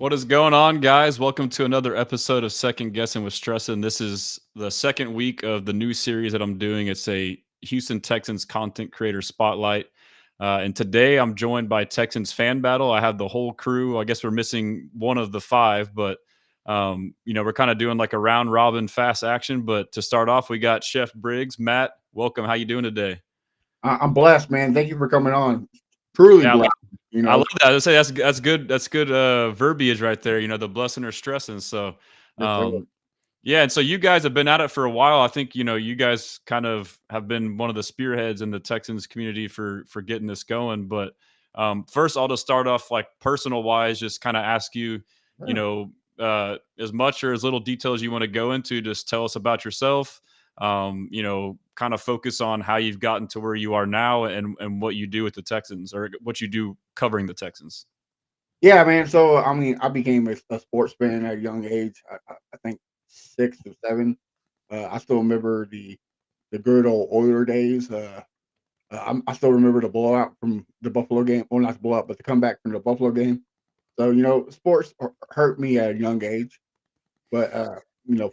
What is going on, guys? Welcome to another episode of Second Guessing with Stressin. This is the second week of the new series that I'm doing. It's a Houston Texans content creator spotlight. And today I'm joined by Texans Fan Battle. I have the whole crew. I guess we're missing one of the five, but we're kind of doing like a round robin fast action. But to start off, we got Chef Briggs. Matt, welcome. How you doing today? I'm blessed, man. Thank you for coming on. Truly Yeah, blessed. You I love know, that. I say that's good. That's good verbiage right there. The blessing or stressing. So, yes, sir. um, yeah. And so you guys have been at it for a while. I think you guys kind of have been one of the spearheads in the Texans community for getting this going. But first, I'll just start off like personal wise. Just kind of ask you, you Yeah. know, as much or as little details you want to go into. Just tell us about yourself. Kind of focus on how you've gotten to where you are now and what you do with the Texans or what you do covering the Texans. Yeah, man. So, I mean, I became a sports fan at a young age. I think 6 or 7. I still remember the good old Oiler days. I still remember the blowout from the Buffalo game. Well, not the blowout, but the comeback from the Buffalo game. So, sports hurt me at a young age. But,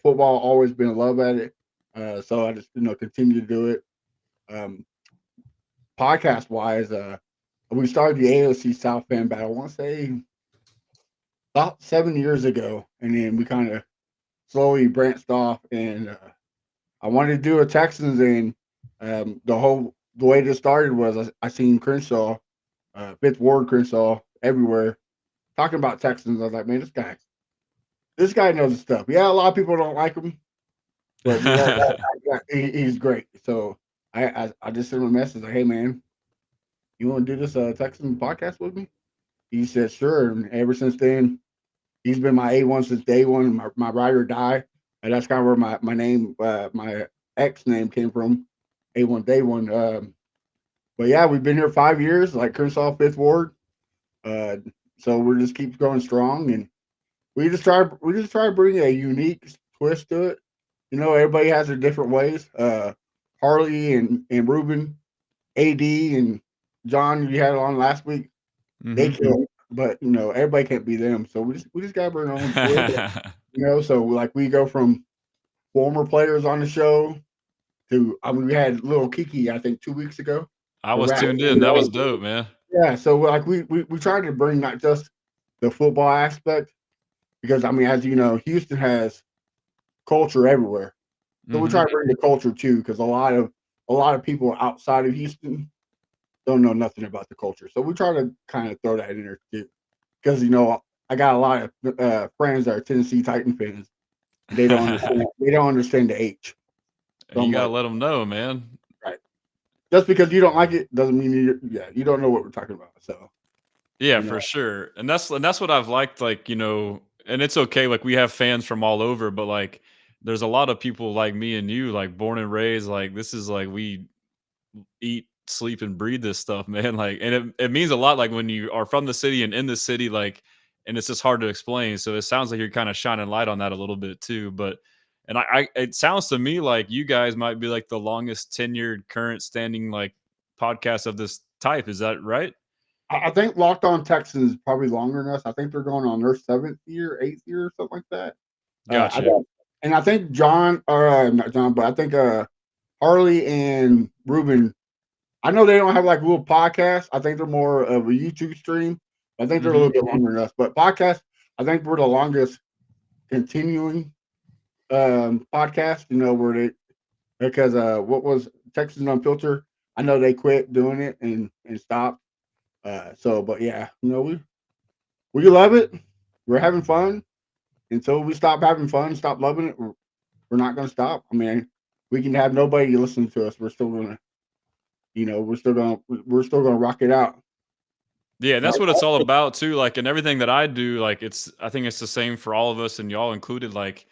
football always been a love at it. So I just, continue to do it. Um, Podcast wise, we started the AOC South Fan Battle. I want to say about 7 years ago, and then we kind of slowly branched off. And I wanted to do a Texans, and the way this started was I seen Crenshaw, Fifth Ward Crenshaw everywhere talking about Texans. I was like, man, this guy knows his stuff. Yeah, a lot of people don't like him, but he's great. So I just sent him a message like, hey man, you want to do this Texan podcast with me? He said, sure. And ever since then, he's been my A1 since day one, my ride or die. And that's kind of where my name, my ex name came from, A1 Day One. But yeah, we've been here 5 years, like Crenshaw, Fifth Ward. Uh, so we just keep going strong, and we just try to bring a unique twist to it. Everybody has their different ways. Harley and Ruben, AD and John, you had on last week. They Hmm. kill, but everybody can't be them. So we just gotta bring our own twist. So like we go from former players on the show to we had little Kiki I think 2 weeks ago. I The was rap. tuned in. That was dope, man. Yeah, so like we tried to bring not just the football aspect because I mean as you know Houston has culture everywhere, so we try Hmm. to bring the culture too because a lot of people outside of Houston don't know nothing about the culture. So we try to kind of throw that in there too. Because I got a lot of friends that are Tennessee Titan fans, and they don't understand. They don't understand the H. So You I'm gotta like, let them know, man. right. Just because you don't like it doesn't mean you don't know what we're talking about. So Yeah, you for know, sure. And that's what I've liked, like, and it's okay, like we have fans from all over, but like there's a lot of people like me and you, like born and raised, like this is like we eat, sleep, and breathe this stuff, man. Like, and it means a lot, like when you are from the city and in the city, like, and it's just hard to explain. So it sounds like you're kind of shining light on that a little bit too. But and it sounds to me like you guys might be like the longest tenured current standing like podcast of this type. Is that right? I think Locked On Texans is probably longer than us. I think they're going on their 7th year, 8th year, something like that. I Gotcha. don't, and I think John, or not John, but I think Harley and Ruben. I know they don't have like little podcasts. I think they're more of a YouTube stream. I think they're a little Hmm. bit longer than us. But podcast, I think we're the longest continuing podcast. Where they because what was Texas Unfiltered? I know they quit doing it and stopped. But yeah, we love it. We're having fun until we stop having fun, stop loving it. We're not going to stop. I mean, we can have nobody listen to us. We're still gonna, we're still gonna rock it out. Yeah, and that's what it's all about too. Like, and everything that I do, like, I think it's the same for all of us, and y'all included. Like,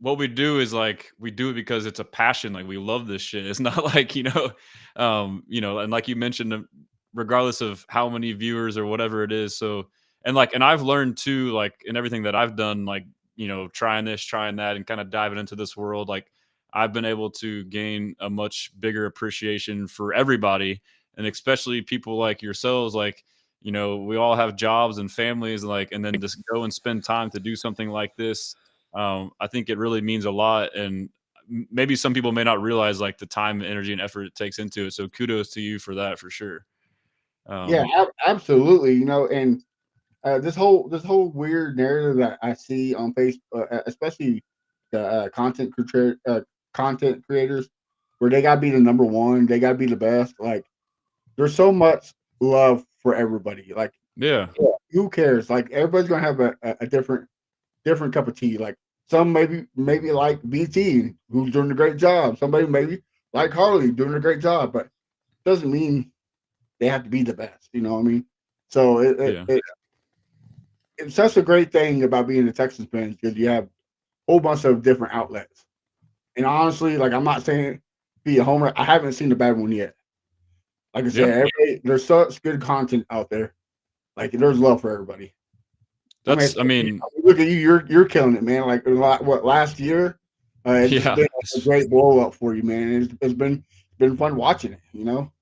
what we do is like we do it because it's a passion. Like, we love this shit. It's not like and like you mentioned, regardless of how many viewers or whatever it is. So, and I've learned too, like, in everything that I've done, like, trying this, trying that, and kind of diving into this world, like, I've been able to gain a much bigger appreciation for everybody, and especially people like yourselves, like you know, we all have jobs and families, like, and then just go and spend time to do something like this. I think it really means a lot, and maybe some people may not realize like the time, energy, and effort it takes into it. So kudos to you for that, for sure. Yeah, Um, absolutely. You know, and this whole weird narrative that I see on Facebook, especially the content creators, where they gotta be the number one, they gotta be the best. Like, there's so much love for everybody. Like, yeah, yeah, who cares? Like, everybody's gonna have a different cup of tea. Like, some maybe like BT, who's doing a great job. Somebody maybe like Harley doing a great job, but doesn't mean they have to be the best. You know what I mean? So yeah, it's such a great thing about being a Texans fan because you have a whole bunch of different outlets. And honestly, like, I'm not saying be a homer. I haven't seen the bad one yet. Like I yeah. said, there's such good content out there. Like, there's love for everybody. I mean, I mean, look at you. You're killing it, man. Like, what last year? It's just yeah. been a great blow up for you, man. It's been fun watching it. You know.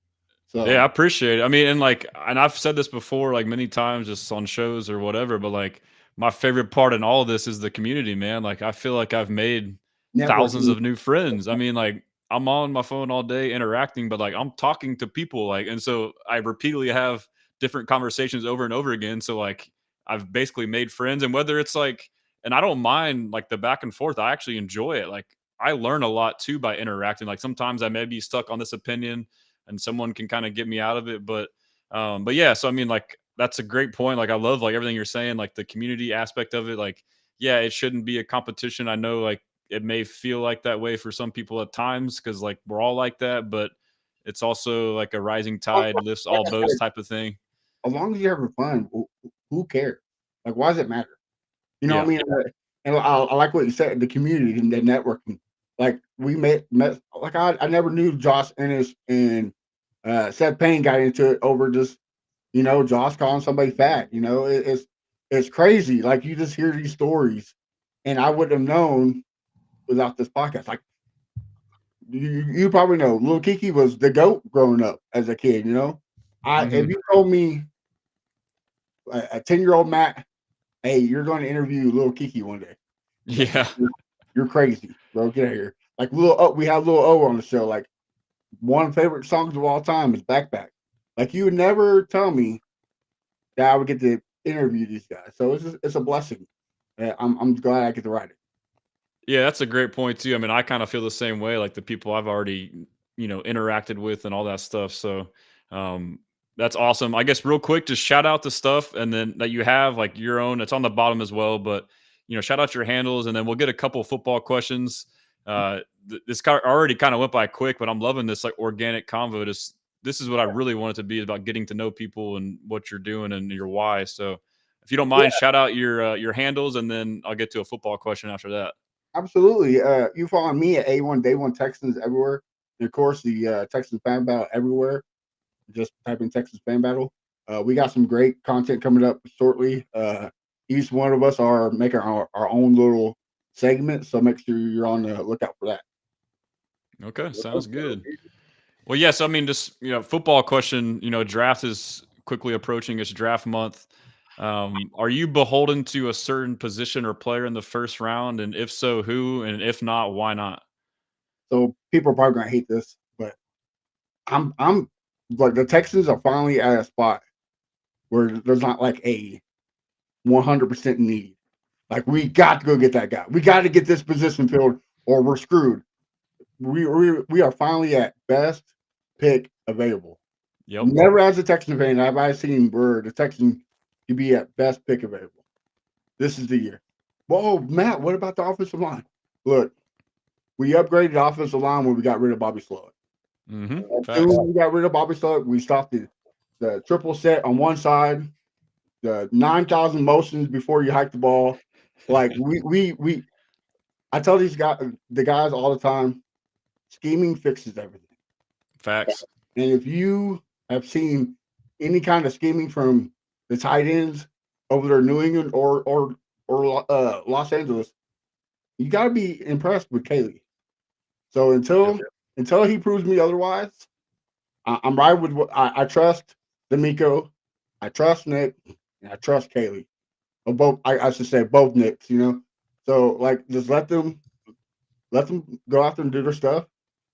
Yeah, I So appreciate it. I mean, and like, and I've said this before, like many times, just on shows or whatever. But like, my favorite part in all of this is the community, man. Like, I feel like I've made thousands networking. of new friends. I mean, like, I'm on my phone all day interacting, but like, I'm talking to people, like, and so I repeatedly have different conversations over and over again. So like, I've basically made friends, and whether it's like, and I don't mind like the back and forth. I actually enjoy it. Like, I learn a lot too by interacting. Like, sometimes I may be stuck on this opinion and someone can kind of get me out of it. But yeah, so I mean, like, that's a great point. Like, I love like everything you're saying, like the community aspect of it. Like, yeah, it shouldn't be a competition. I know like it may feel like that way for some people at times because like we're all like that, but it's also like a rising tide lifts Like all I boats said, type of thing. as long as you're having fun, who cares? Like, why does it matter? You know what Yeah. I mean? And I like what you said, the community and the networking. Like, we met like, I never knew Josh Ennis and Seth Payne got into it over just, Josh calling somebody fat. It's crazy. Like, you just hear these stories, and I wouldn't have known without this podcast. Like, you probably know, Lil Kiki was the goat growing up as a kid. I if Hmm. you told me a 10-year-old Matt, hey, you're going to interview Lil Kiki one day. Like, Yeah. you're crazy, bro. Get out of here. Like, we have Lil O on the show. Like, one favorite songs of all time is Backpack. Like, you would never tell me that I would get to interview these guys. So it's a blessing. I'm glad I get to write it. Yeah, that's a great point too. I mean, I kind of feel the same way, like the people I've already, interacted with and all that stuff. So, um, that's awesome. I guess real quick, just shout out the stuff and then that you have like your own. It's on the bottom as well, but shout out your handles and then we'll get a couple football questions. This already kind of went by quick, but I'm loving this like organic convo. This is what I really want it to be, about getting to know people and what you're doing and your why. So, if you don't Yeah, mind, shout out your handles and then I'll get to a football question after that. absolutely. You follow me at A1 Day One Texans everywhere, and of course the Texans Fan Battle everywhere. Just type in Texas Fan Battle. We got some great content coming up shortly. Each one of us are making our own little segment, so make sure you're on the lookout for that. Okay, sounds good. Well, yes, I mean, just football question. Draft is quickly approaching. It's draft month. Are you beholden to a certain position or player in the first round? And if so, who? And if not, why not? So people are probably gonna hate this, but I'm like, the Texans are finally at a spot where there's not like a 100% need. Like, we got to go get that guy. We got to get this position filled, or we're screwed. We are finally at best pick available. Yep. Never as a Texan fan have I seen where the Texans could be at best pick available. This is the year. Whoa, Matt, what about the offensive line? Look, we upgraded the offensive line when we got rid of Bobby Slowick. Mm-hmm. As soon Facts. as we got rid of Bobby Slowick, we stopped the triple set on one side, the 9,000 motions before you hike the ball. Like, we I tell the guys all the time, scheming fixes everything. Facts. And if you have seen any kind of scheming from the tight ends over there, New England or Los Angeles, you got to be impressed with Kaylee. So Yep. until he proves me otherwise, I'm right with what I trust D'Amico. I trust Nick and I trust Kaylee. Or both I should say both Nicks, you know. So like just let them go out there and do their stuff.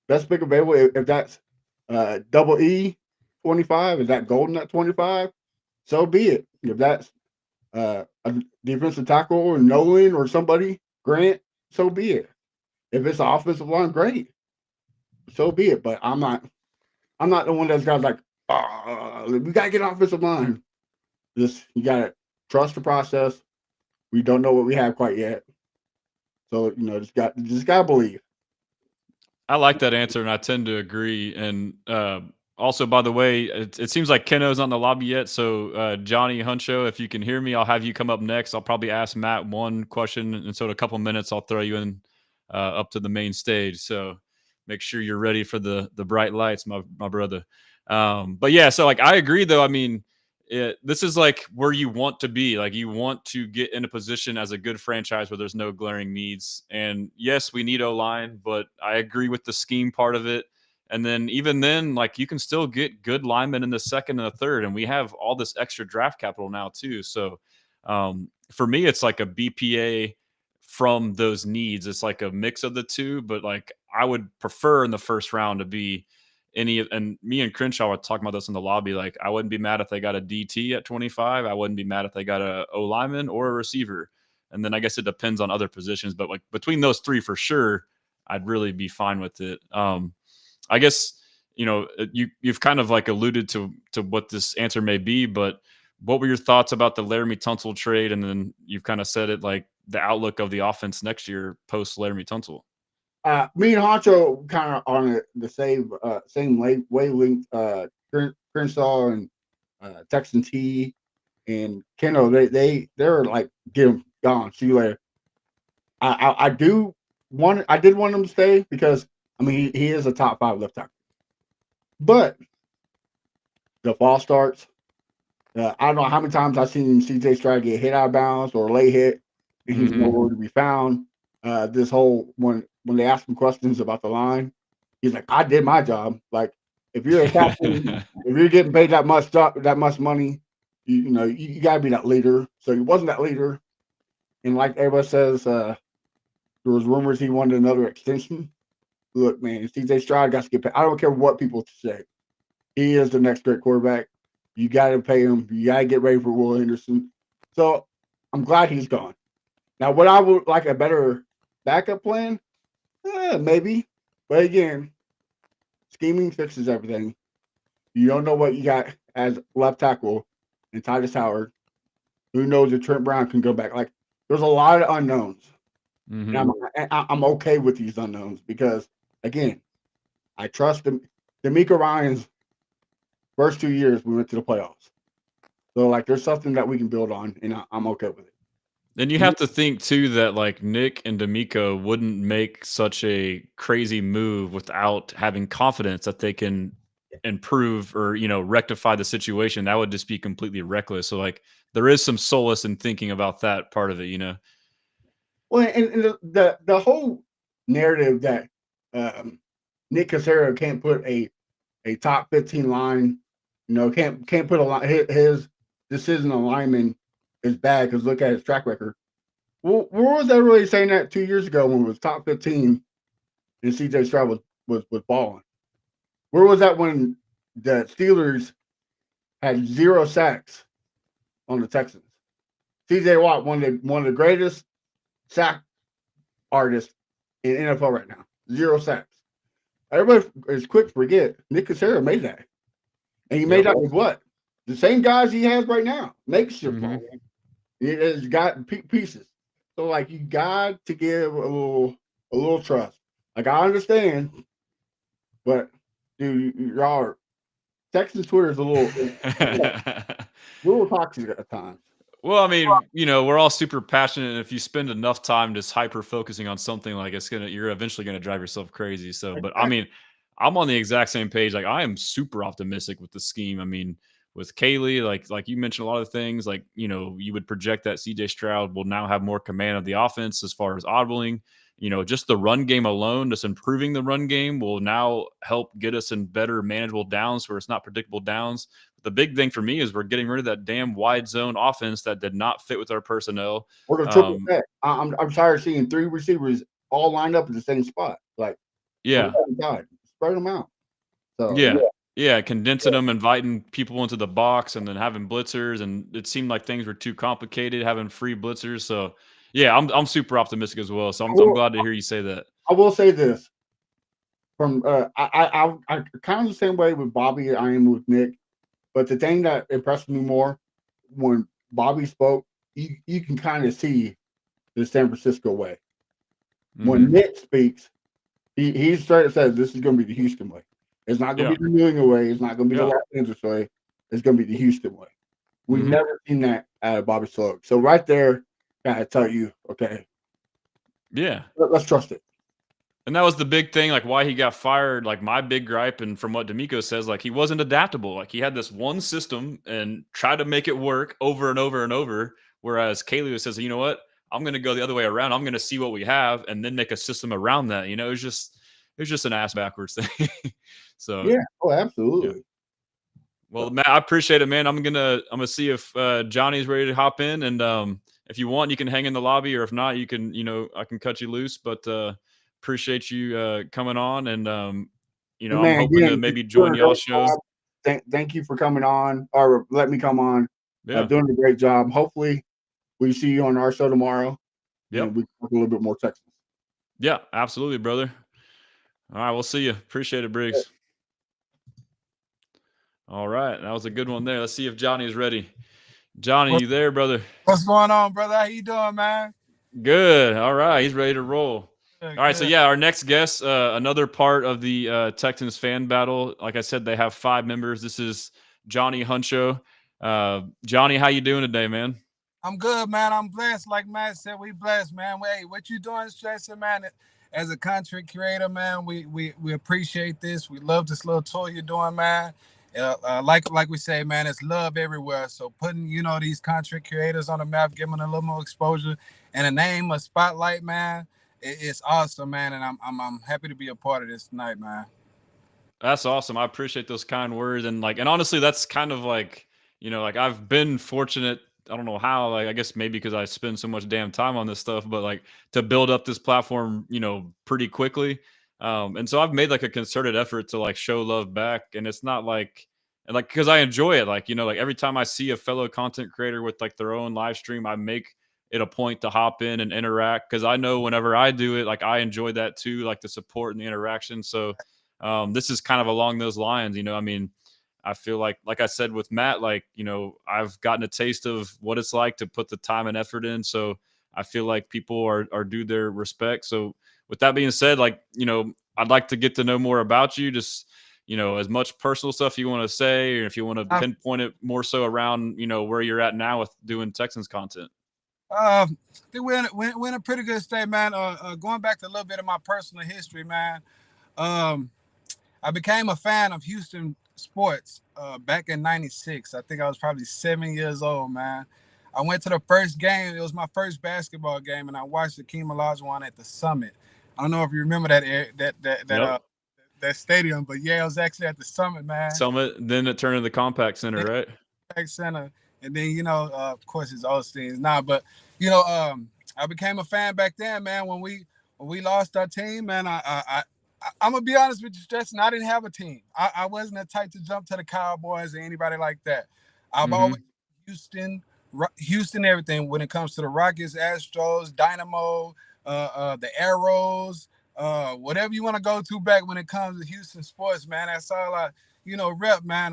Best pick available if that's double E 25, is that golden at 25? So be it. If that's a defensive tackle or Nolan or somebody, Grant, so be it. If it's an offensive line, great. So be it. But I'm not the one that's got like, we gotta get offensive line. Just you gotta trust the process. We don't know what we have quite yet. So, just gotta believe. I like that answer, and I tend to agree. And also, by the way, it seems like Kenno's not in the lobby yet. So, Johnny Huncho, if you can hear me, I'll have you come up next. I'll probably ask Matt one question, and so in a couple minutes, I'll throw you in up to the main stage. So, make sure you're ready for the bright lights, my brother. But yeah, so like I agree, though. I mean, this is like where you want to be. Like you want to get in a position as a good franchise where there's no glaring needs. And yes, we need O line, but I agree with the scheme part of it. And then even then, like you can still get good linemen in the second and the third, and we have all this extra draft capital now too. So for me, it's like a BPA from those needs. It's like a mix of the two, but like I would prefer in the first round to be and me and Crenshaw were talking about this in the lobby. Like, I wouldn't be mad if they got a DT at 25. I wouldn't be mad if they got a O lineman or a receiver. And then I guess it depends on other positions, but like between those three for sure, I'd really be fine with it. I guess you've kind of like alluded to what this answer may be, but what were your thoughts about the Laramie Tunsil trade? And then you've kind of said it like the outlook of the offense next year post Laramie Tunsil. Me and Honcho kind of on the same wavelength. Crenshaw and Texan T and Kenno, they're like get him gone. See you later. I did want him to stay because I mean he is a top 5 left tackle, but the fall starts. I don't know how many times I've seen CJ Stroud get hit out of bounds or lay hit, and he's nowhere to be found. This whole when they ask him questions about the line, he's like, "I did my job." Like, if you're a captain, if you're getting paid that much money, you gotta be that leader. So he wasn't that leader, and like everybody says, there was rumors he wanted another extension. Look, man, CJ Stroud got to get paid. I don't care what people say. He is the next great quarterback. You got to pay him. You got to get ready for Will Henderson. So I'm glad he's gone. Now, would I would like a better backup plan? Maybe. But again, scheming fixes everything. You don't know what you got as left tackle and Titus Howard. Who knows if Trent Brown can go back? Like, there's a lot of unknowns. And I'm okay with these unknowns because, again, I trust them. D'Amico Ryan's first 2 years, we went to the playoffs. So, like, there's something that we can build on, and I'm okay with it. Then you have to think too that like Nick and D'Amico wouldn't make such a crazy move without having confidence that they can improve or rectify the situation. That would just be completely reckless. So like there is some solace in thinking about that part of it. Well, and the whole narrative that Nick Cassero can't put a top 15 line, can't put a line. His decision on lineman is bad because look at his track record. Well, where was everybody saying that 2 years ago when it was top 15 and CJ Stroud was balling? Where was that when the Steelers had 0 sacks on the Texans? CJ Watt, one of the greatest sack artists in NFL right now. 0 sacks. Everybody is quick to forget. Nick Cassero made that. And he made that with what? The same guys he has right now. Makeshift. It has got pieces. So like you got to give a little trust. Like I understand, but dude, y'all Texas Twitter is a little toxic at times. Well, I mean, we're all super passionate, and if you spend enough time just hyper focusing on something, like you're eventually gonna drive yourself crazy. So, but I mean, I'm on the exact same page. Like, I am super optimistic with the scheme. I mean, with Kaylee, like you mentioned a lot of things, like, you know, you would project that CJ Stroud will now have more command of the offense as far as audibling. You know, just the run game alone, just improving the run game will now help get us in better manageable downs where it's not predictable downs. The big thing for me is we're getting rid of that damn wide zone offense that did not fit with our personnel. Or the triple set. I'm tired of seeing 3 receivers all lined up in the same spot. Like, for the Yeah, love of God, spread them out. So, yeah, yeah. yeah, condensing them, inviting people into the box, and then having blitzers, and it seemed like things were too complicated having free blitzers. So, yeah, I'm super optimistic as well. So I I'm will glad to hear you say that. I will say this from, I kind of the same way with Bobby I am with Nick, but the thing that impressed me more when Bobby spoke, you can kinda see the San Francisco way. When Hmm. Nick speaks, he straight up said, "This is gonna be the Houston way. It's not gonna Yeah, be the New England way. It's not gonna be the yeah, Los Angeles way. It's gonna be the Houston way." We've hmm, never seen that out of Bobby Sloak. So right there, gotta tell you, okay, yeah. let's trust it. And that was the big thing, like why he got fired. Like my big gripe, and from what D'Amico says, like he wasn't adaptable. Like he had this one system and tried to make it work over and over and over. Whereas Kaylee says, you know what, I'm going to go the other way around. I'm going to see what we have and then make a system around that. You know, it's just an ass backwards thing. So Yeah. Oh, yeah. absolutely. Well, Matt, I appreciate it, man. I'm gonna see if Johnny's ready to hop in, and if you want, you can hang in the lobby, or if not, you can, I can cut you loose. But appreciate you coming on, and And I'm man, hoping to again, you're maybe doing join a great y'all's show. job. Thank you for coming on or let me come on. Yeah. Doing a great job. Hopefully, we see you on our show tomorrow, and Yep. we can talk a little bit more Texans. Yeah. Absolutely, brother. All right, we'll see you. Appreciate it, Briggs. All right, that was a good one there. Let's see if Johnny's ready. Johnny, What- you there, brother? What's going on, brother? How you doing, man? Good. All right. He's ready to roll. All Good, right. So, good. yeah, our next guest, another part of the Texans fan battle. Like I said, they have 5 members. This is Johnny Huncho. Johnny, how you doing today, man? I'm good, man. I'm blessed. Like Matt said, we blessed, man. Hey, what you doing, stressing, man? As a content creator, man, we appreciate this. We love this little tour you're doing, man. Like we say, man, it's love everywhere. So putting these content creators on the map, giving them a little more exposure, and a name, a spotlight, man. It's awesome, man. And I'm happy to be a part of this tonight, man. That's awesome. I appreciate those kind words. And honestly, that's kind of like, like I've been fortunate. I don't know how, like, I guess maybe because I spend so much damn time on this stuff, but like to build up this platform, pretty quickly. And so I've made like a concerted effort to like show love back. And it's not like, and like, because I enjoy it. Like, like every time I see a fellow content creator with like their own live stream, I make it a point to hop in and interact because I know whenever I do it, like I enjoy that too, like the support and the interaction. So, this is kind of along those lines. I mean, I feel like I said with Matt, like, I've gotten a taste of what it's like to put the time and effort in. So I feel like people are due their respect. So with that being said, like, I'd like to get to know more about you. Just, as much personal stuff you want to say, or if you want to pinpoint it more so around, where you're at now with doing Texans content. I think we're in a pretty good state, man. Going back to a little bit of my personal history, man. Um, I became a fan of Houston sports back in '96. I think I was probably 7 years old, man. I went to the first game. It was my first basketball game, and I watched the Hakeem Olajuwon at the Summit. I don't know if you remember Yep. that stadium, but yeah, it was actually at the Summit, man. Summit, then it turned into the Compact Center, right? Center, and then of course, it's Austin's now. But I became a fan back then, man. When we lost our team, man, I'm gonna be honest with you, Justin. I didn't have a team. I wasn't the type to jump to the Cowboys or anybody like that. I've always Mm-hmm. Houston, everything when it comes to the Rockets, Astros, Dynamo, the Arrows, whatever you want to go to back when it comes to Houston sports, man. That's all I, rep, man.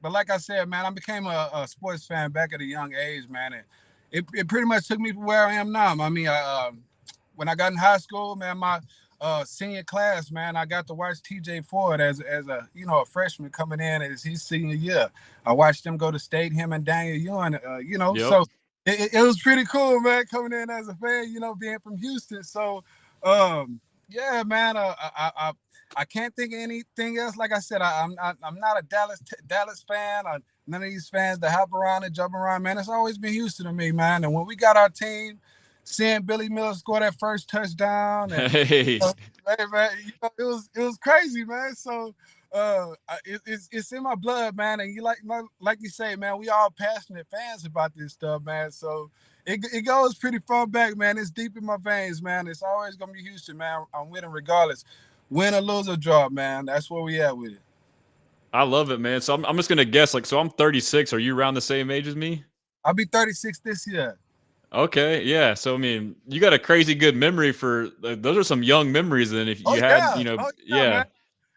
But like I said, man, I became a sports fan back at a young age, man. And it pretty much took me to where I am now. I mean, when I got in high school, man, my senior class, man, I got to watch TJ Ford as a a freshman coming in as his senior year. I watched him go to state, him and Daniel Ewing, Yep. so it was pretty cool, man, coming in as a fan, being from Houston. So, yeah, man, I can't think of anything else. Like I said, I'm not a Dallas fan. none of these fans that hop around and jump around, man. It's always been Houston to me, man. And when we got our team, seeing Billy Miller score that first touchdown, and Hey. hey, man, it was crazy, man. So it's in my blood, man. And you like you say, man, we all passionate fans about this stuff, man. So it goes pretty far back, man. It's deep in my veins, man. It's always gonna be Houston, man. I'm winning regardless, win or lose or draw, man. That's where we at with it. I love it, man. So I'm just gonna guess, like, so I'm 36. Are you around the same age as me? I'll be 36 this year. Okay, yeah. So I mean, you got a crazy good memory for those are some young memories. Then if you had, Man.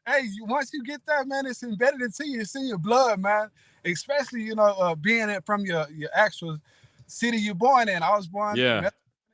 Hey, once you get that, man, it's embedded into you. It's in your blood, man. Especially, being it from your actual city you're born in. I was born in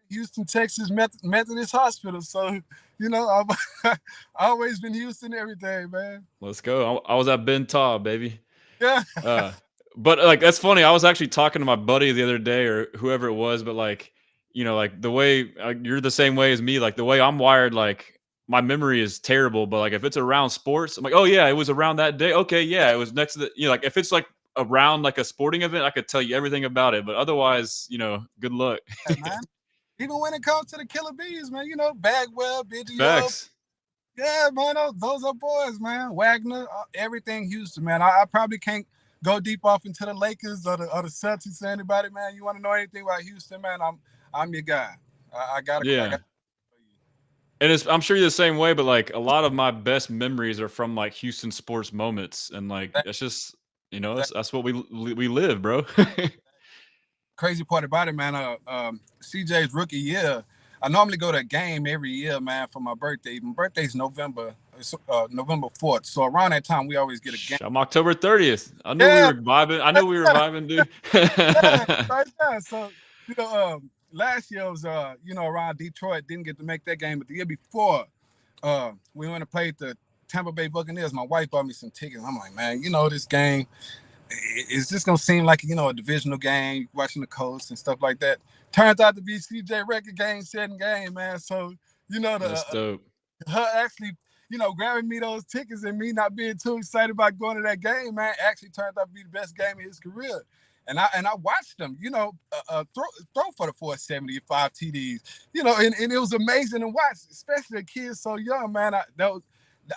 Houston, Texas Methodist Hospital. So, I've always been Houston everything, man. Let's go. I was at Ben Taub, baby. Yeah. But like that's funny. I was actually talking to my buddy the other day, or whoever it was. But like, like the way you're the same way as me. Like the way I'm wired, like my memory is terrible. But like if it's around sports, I'm like, oh yeah, it was around that day. Okay, yeah, it was next to the. Like if it's like around like a sporting event, I could tell you everything about it. But otherwise, good luck. Yeah, man. Even when it comes to the Killer Bees, man, Bagwell, Biddy, Facts. Yeah, man, those are boys, man. Wagner, everything Houston, man. I probably can't go deep off into the Lakers or the Celtics or anybody, man. You want to know anything about Houston, man? I'm your guy. I got it. And I'm sure you're the same way, but like a lot of my best memories are from like Houston sports moments, and like that's just that's what we live, bro. Crazy part about it, man. CJ's rookie year, I normally go to a game every year, man, for my birthday. My birthday's November 4th. So around that time, we always get a game. I'm October 30th. I knew we were vibing. I knew we were vibing, dude. Yeah. So, last year was, around Detroit. Didn't get to make that game. But the year before, we went and played the Tampa Bay Buccaneers. My wife bought me some tickets. I'm like, man, this game, it's just going to seem like, a divisional game, watching the Colts and stuff like that. Turns out to be CJ record game-setting game, man. So, that's dope. Her actually, grabbing me those tickets and me not being too excited about going to that game, man, actually turned out to be the best game of his career. And I watched him, throw for the 475 TDs, and it was amazing to watch, especially a kid so young, man.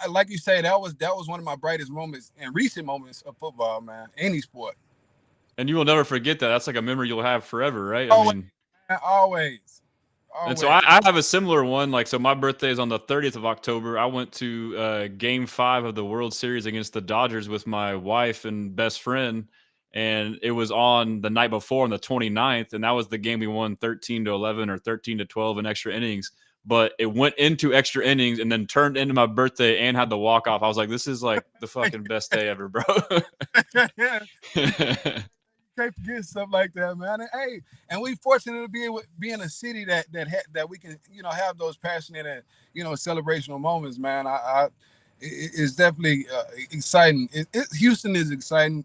Like you say, that was one of my brightest moments and recent moments of football, man, any sport. And you will never forget that. That's like a memory you'll have forever, right? Always. And so I have a similar one. Like, so my birthday is on the 30th of October. I went to Game 5 of the World Series against the Dodgers with my wife and best friend. And it was on the night before on the 29th. And that was the game we won 13-11 or 13-12 in extra innings. But it went into extra innings and then turned into my birthday and had the walk-off. I was like, this is like the fucking best day ever, bro. Can't forget stuff like that, man. And, hey, and we fortunate to be in a city that we can have those passionate and celebrational moments, man. It's definitely exciting. Houston is exciting,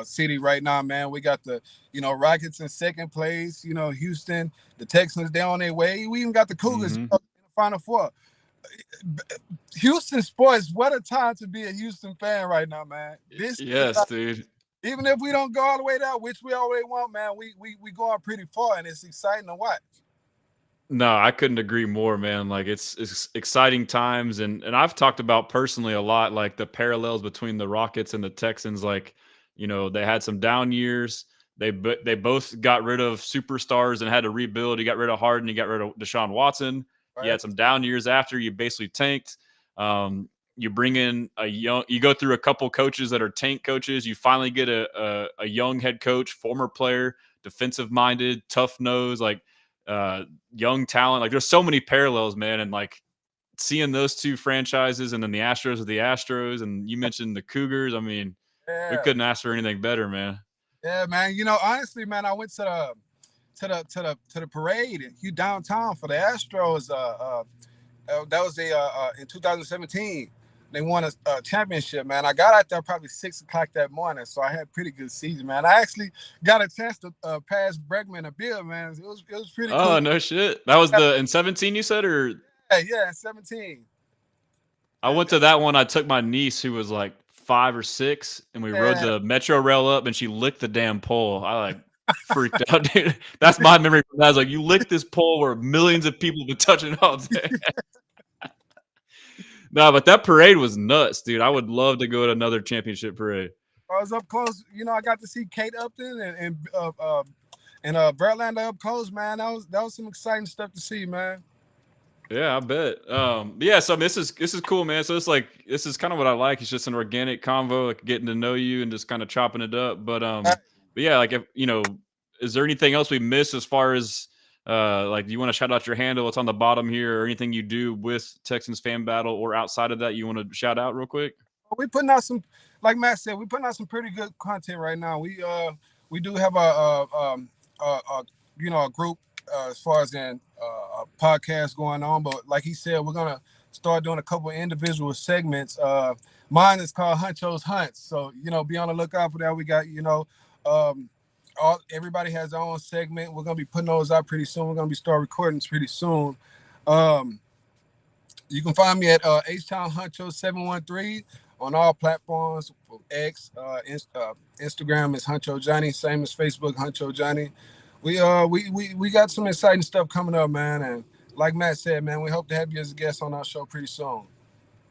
city right now, man. We got the Rockets in second place. Houston, the Texans, they're on their way. We even got the Cougars in the Final Four. Houston sports, what a time to be a Houston fan right now, man. Dude. Even if we don't go all the way down, which we already want, man, we going pretty far, and it's exciting to watch. No, I couldn't agree more, man. Like it's exciting times, and I've talked about personally a lot, like the parallels between the Rockets and the Texans. Like, they had some down years. They both got rid of superstars and had to rebuild. You got rid of Harden, you got rid of Deshaun Watson. Right. You had some down years after. You basically tanked. You bring in you go through a couple coaches that are tank coaches. You finally get a young head coach, former player, defensive minded, tough nose, like young talent. Like there's so many parallels, man. And like seeing those two franchises, and then the Astros are the Astros, and you mentioned the Cougars. I mean, we couldn't ask for anything better, man. Yeah, man. Honestly, man, I went to the parade downtown for the Astros. That was in 2017. They won a championship, man. I got out there probably 6 o'clock that morning, so I had a pretty good season, man. I actually got a chance to pass Bregman a beer, man. It was pretty cool. Oh, no shit. That was in 17 you said, or? Yeah, in 17. I went to that one. I took my niece who was like 5 or 6, and we rode Yeah. the Metro rail up, and she licked the damn pole. I like freaked out, dude. That's my memory from that. I was like, you licked this pole where millions of people have been touching it all day. No, but that parade was nuts, dude. I would love to go to another championship parade. I was up close. I got to see Kate Upton and Verlander up close, man. That was some exciting stuff to see, man. Yeah, I bet. Yeah, so I mean, this is cool, man. So it's like this is kind of what I like. It's just an organic convo, like getting to know you and just kind of chopping it up. But yeah, like if is there anything else we missed as far as like do you want to shout out your handle? It's on the bottom here, or anything you do with Texans Fan Battle or outside of that you want to shout out real quick? We putting out some, like Matt said, we putting out some pretty good content right now. We do have a group as far as in a podcast going on, but like he said, we're gonna start doing a couple of individual segments. Mine is called Huncho's Hunts, so be on the lookout for that. We got everybody has their own segment. We're gonna be putting those out pretty soon. We're gonna be start recording pretty soon. You can find me at H-Town Huncho 713 on all platforms. X, Instagram is Huncho Johnny, same as Facebook, Huncho Johnny. We got some exciting stuff coming up, man. And like Matt said, man, we hope to have you as a guest on our show pretty soon.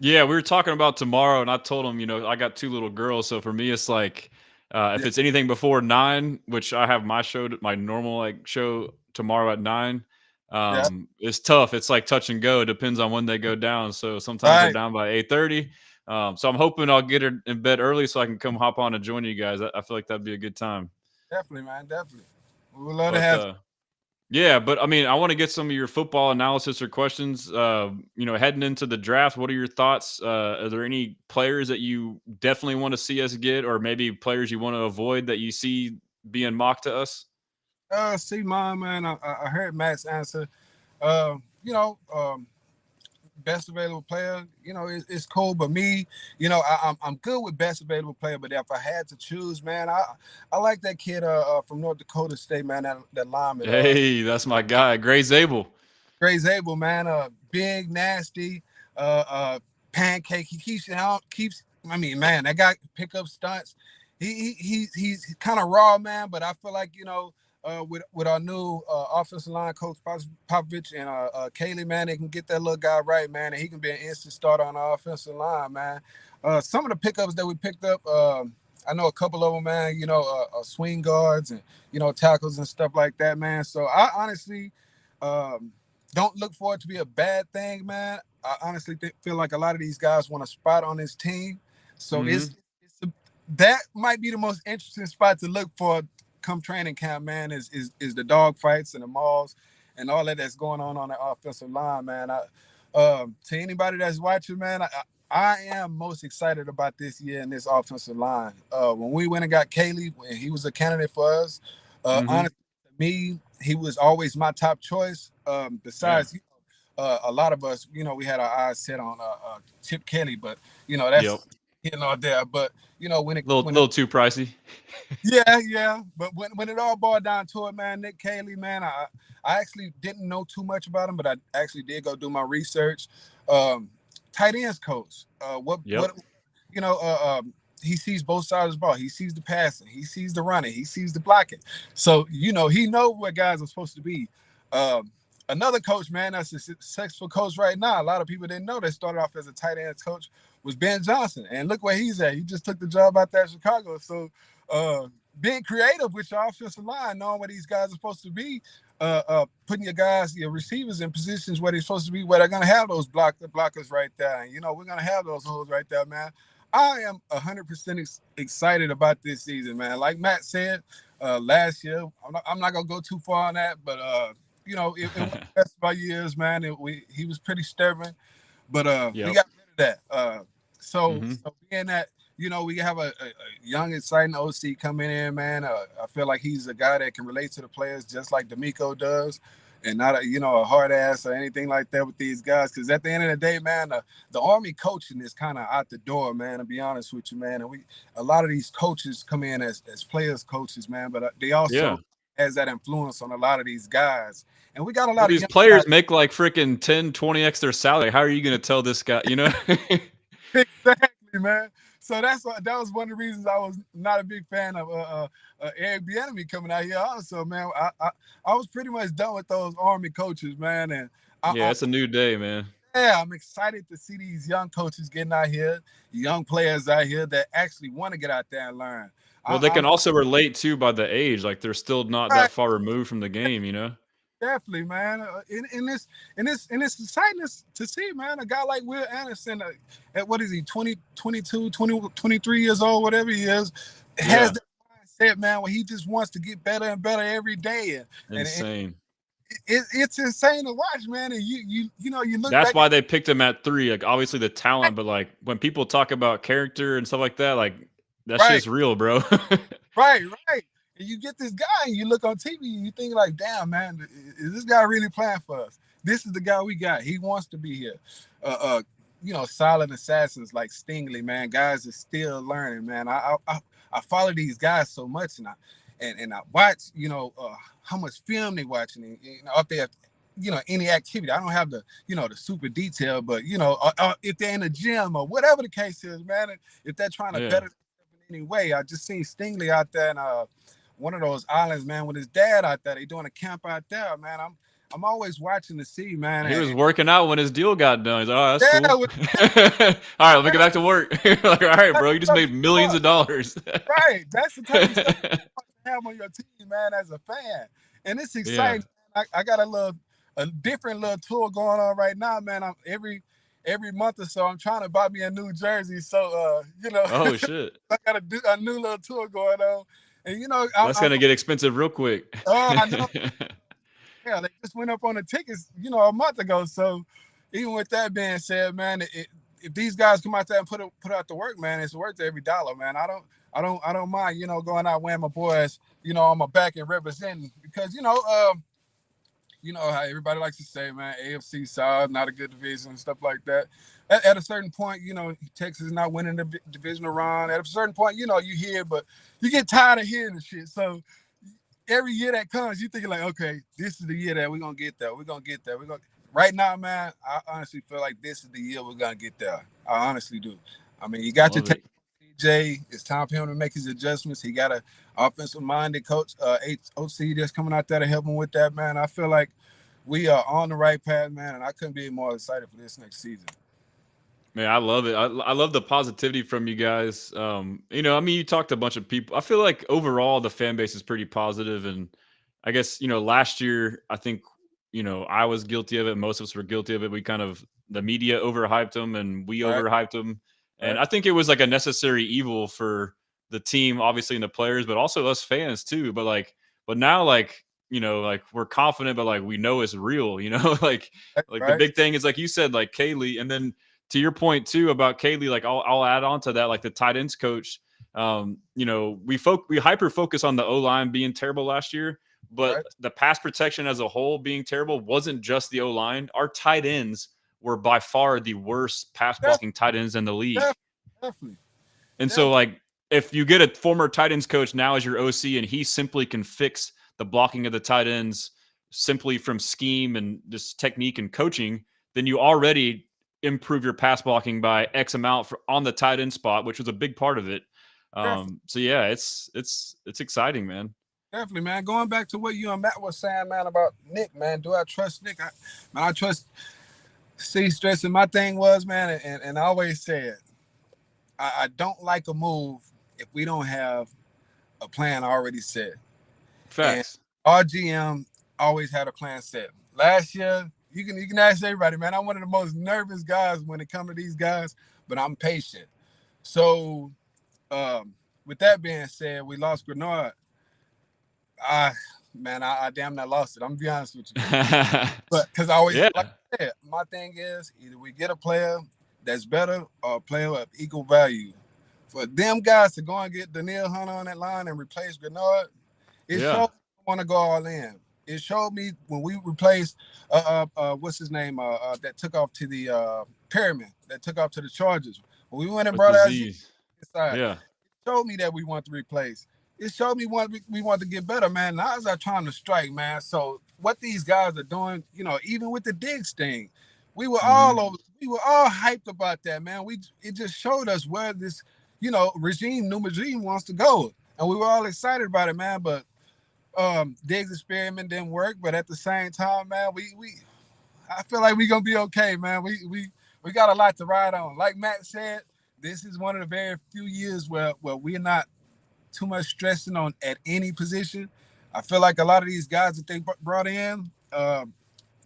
Yeah, we were talking about tomorrow, and I told him, I got 2 little girls, so for me, it's like if it's anything before 9, which I have my normal show tomorrow at 9. It's tough. It's like touch and go. It depends on when they go down. So sometimes they're down by 8:30. So I'm hoping I'll get her in bed early so I can come hop on and join you guys. I feel like that'd be a good time. Definitely, man. Definitely. We would love to have. Yeah, but I mean, I want to get some of your football analysis or questions. Heading into the draft, what are your thoughts? Are there any players that you definitely want to see us get, or maybe players you want to avoid that you see being mocked to us? See, mine, man. I heard Matt's answer. Best available player, it's cool. But me, I'm good with best available player. But if I had to choose, man, I like that kid from North Dakota State, man. That lineman. Hey, that's my guy, Gray Zabel. Gray Zabel, man. Big, nasty, pancake. He keeps. I mean, man, that guy pick up stunts. He's kind of raw, man. But I feel like with our new offensive line coach Popovich and Kaylee, man, they can get that little guy right, man, and he can be an instant starter on our offensive line, man. Some of the pickups that we picked up, I know a couple of them, man. Swing guards and tackles and stuff like that, man. So I honestly don't look for it to be a bad thing, man. I honestly feel like a lot of these guys want a spot on this team, so that might be the most interesting spot to look for. Come training camp, man, is the dog fights and the malls and all that's going on the offensive line, man. To anybody that's watching, man, I am most excited about this year in this offensive line. When we went and got Kaylee, when he was a candidate for us, honestly, to me, he was always my top choice. Besides, a lot of us, we had our eyes set on Chip Kelly, but that's there. But when it little too pricey. Yeah. But when it all boiled down to it, man, Nick Caley, man, I actually didn't know too much about him, but I actually did go do my research. Tight ends coach. He sees both sides of the ball. He sees the passing. He sees the running. He sees the blocking. So he knows what guys are supposed to be. Another coach, man, that's a successful coach right now. A lot of people didn't know that started off as a tight end coach was Ben Johnson. And look where he's at. He just took the job out there in Chicago. So being creative with your offensive line, knowing where these guys are supposed to be, putting your receivers in positions where they're supposed to be, where they're going to have those blockers right there. And, we're going to have those holes right there, man. I am 100% excited about this season, man. Like Matt said last year, I'm not going to go too far on that, but it was best of our years, man. He was pretty stubborn, but we got rid of that. So being that, we have a young, exciting OC coming in, man. I feel like he's a guy that can relate to the players just like D'Amico does, and not a hard ass or anything like that with these guys. Because at the end of the day, man, the Army coaching is kind of out the door, man. To be honest with you, man, and a lot of these coaches come in as players coaches, man, but they also has that influence on a lot of these guys. And we got a lot of these players make like freaking 10, 20x their salary. How are you going to tell this guy, Exactly, man. So that was one of the reasons I was not a big fan of Eric Bieniemy coming out here. Also, man, I was pretty much done with those Army coaches, man, and Yeah, it's a new day, man. yeah, I'm excited to see these young coaches getting out here, young players out here that actually want to get out there and learn. Well, they can also relate too by the age. Like they're still not Right. that far removed from the game, you know. Definitely, man. In this exciting to see, man. A guy like Will Anderson, at what is he, 20, 22, 20, 23 years old, whatever he is, has that mindset, man, where he just wants to get better and better every day. Insane. It's insane to watch, man. And you know, you look. That's why they picked him at 3. Like obviously the talent, but like when people talk about character and stuff like that, like that shit's real, bro. Right. And you get this guy and you look on TV and you think like, damn, man, is this guy really playing for us? This is the guy we got. He wants to be here. You know, solid assassins like Stingley, man. Guys are still learning, man. I follow these guys so much, and I watch, you know, how much film they watching, and, you know, up there, you know, any activity. I don't have the, you know, the super detail, but you know, if they're in the gym or whatever the case is, man, if they're trying to better in any way. I just seen Stingley out there in one of those islands, man, with his dad out there. They doing a camp out there, man. I'm always watching to see, man. He was working out when his deal got done. He's like, oh, that's cool. All right, let me get back to work. Like, all right, bro, you just made millions of dollars. Right. That's the type of stuff you have on your team, man, as a fan. And it's exciting. Yeah. I got a different little tour going on right now, man. I'm every month or so I'm trying to buy me a new jersey. So you know, oh shit. I got a new little tour going on. And you know, that's gonna get expensive real quick. Oh, I know. Yeah, they just went up on the tickets, you know, a month ago. So even with that being said, man, if these guys come out there and put out the work, man, it's worth every dollar, man. I don't mind, you know, going out wearing my boys, you know, on my back and representing, because you know how everybody likes to say, man, AFC South, not a good division and stuff like that. At a certain point, you know, Texas is not winning the divisional round. At a certain point, you know, you hear, but you get tired of hearing the shit. So every year that comes, you thinking like, okay, this is the year that we're gonna get there. We're gonna get there. Right now, man, I honestly feel like this is the year we're gonna get there. I honestly do. I mean, you got your CJ. It's time for him to make his adjustments. He got an offensive-minded coach, OC that's coming out there to help him with that, man. I feel like we are on the right path, man, and I couldn't be more excited for this next season. Man, I love it. I love the positivity from you guys. You know, I mean, you talked to a bunch of people. I feel like overall the fan base is pretty positive, and I guess, you know, last year I think, you know, I was guilty of it. Most of us were guilty of it. We kind of, the media overhyped them and we overhyped them. And I think it was like a necessary evil for the team, obviously, and the players, but also us fans too. But now, like, you know, like we're confident, but like we know it's real, you know, like the big thing is, like you said, like Kaylee. And then to your point too about Kaylee, like I'll add on to that, like the tight ends coach. You know, we hyper focus on the O-line being terrible last year, but the pass protection as a whole being terrible wasn't just the O-line. Our tight ends were by far the worst pass blocking tight ends in the league. Definitely. And so, like, if you get a former tight ends coach now as your OC and he simply can fix the blocking of the tight ends simply from scheme and just technique and coaching, then you already improve your pass blocking by X amount on the tight end spot, which was a big part of it. So yeah, it's exciting, man. Definitely, man. Going back to what you and Matt was saying, man, about Nick, man. Do I trust Nick? I trust C Stress. And my thing was, man, and I always said, I don't like a move if we don't have a plan already set. Facts. And our GM always had a plan set. Last year, you can ask everybody, man. I'm one of the most nervous guys when it comes to these guys, but I'm patient. So, with that being said, we lost Grenard. I damn near lost it. I'm gonna be honest with you, but because I always, like I said, my thing is either we get a player that's better or a player of equal value. For them guys to go and get Danielle Hunter on that line and replace Grenard, it showed me want to go all in. It showed me when we replaced what's his name that took off to the Pyramid, that took off to the Chargers. When we went and brought out inside, it showed me that we want to replace. It showed me we want to get better, man. Now is our time to strike, man. So what these guys are doing, you know, even with the Diggs thing, we were all over. We were all hyped about that, man. It just showed us where this, new regime wants to go, and we were all excited about it, man. But Diggs' experiment didn't work. But at the same time, man, I feel like we're gonna be okay, man. We got a lot to ride on. Like Matt said, this is one of the very few years where we're not too much stressing on at any position. I feel like a lot of these guys that they brought in,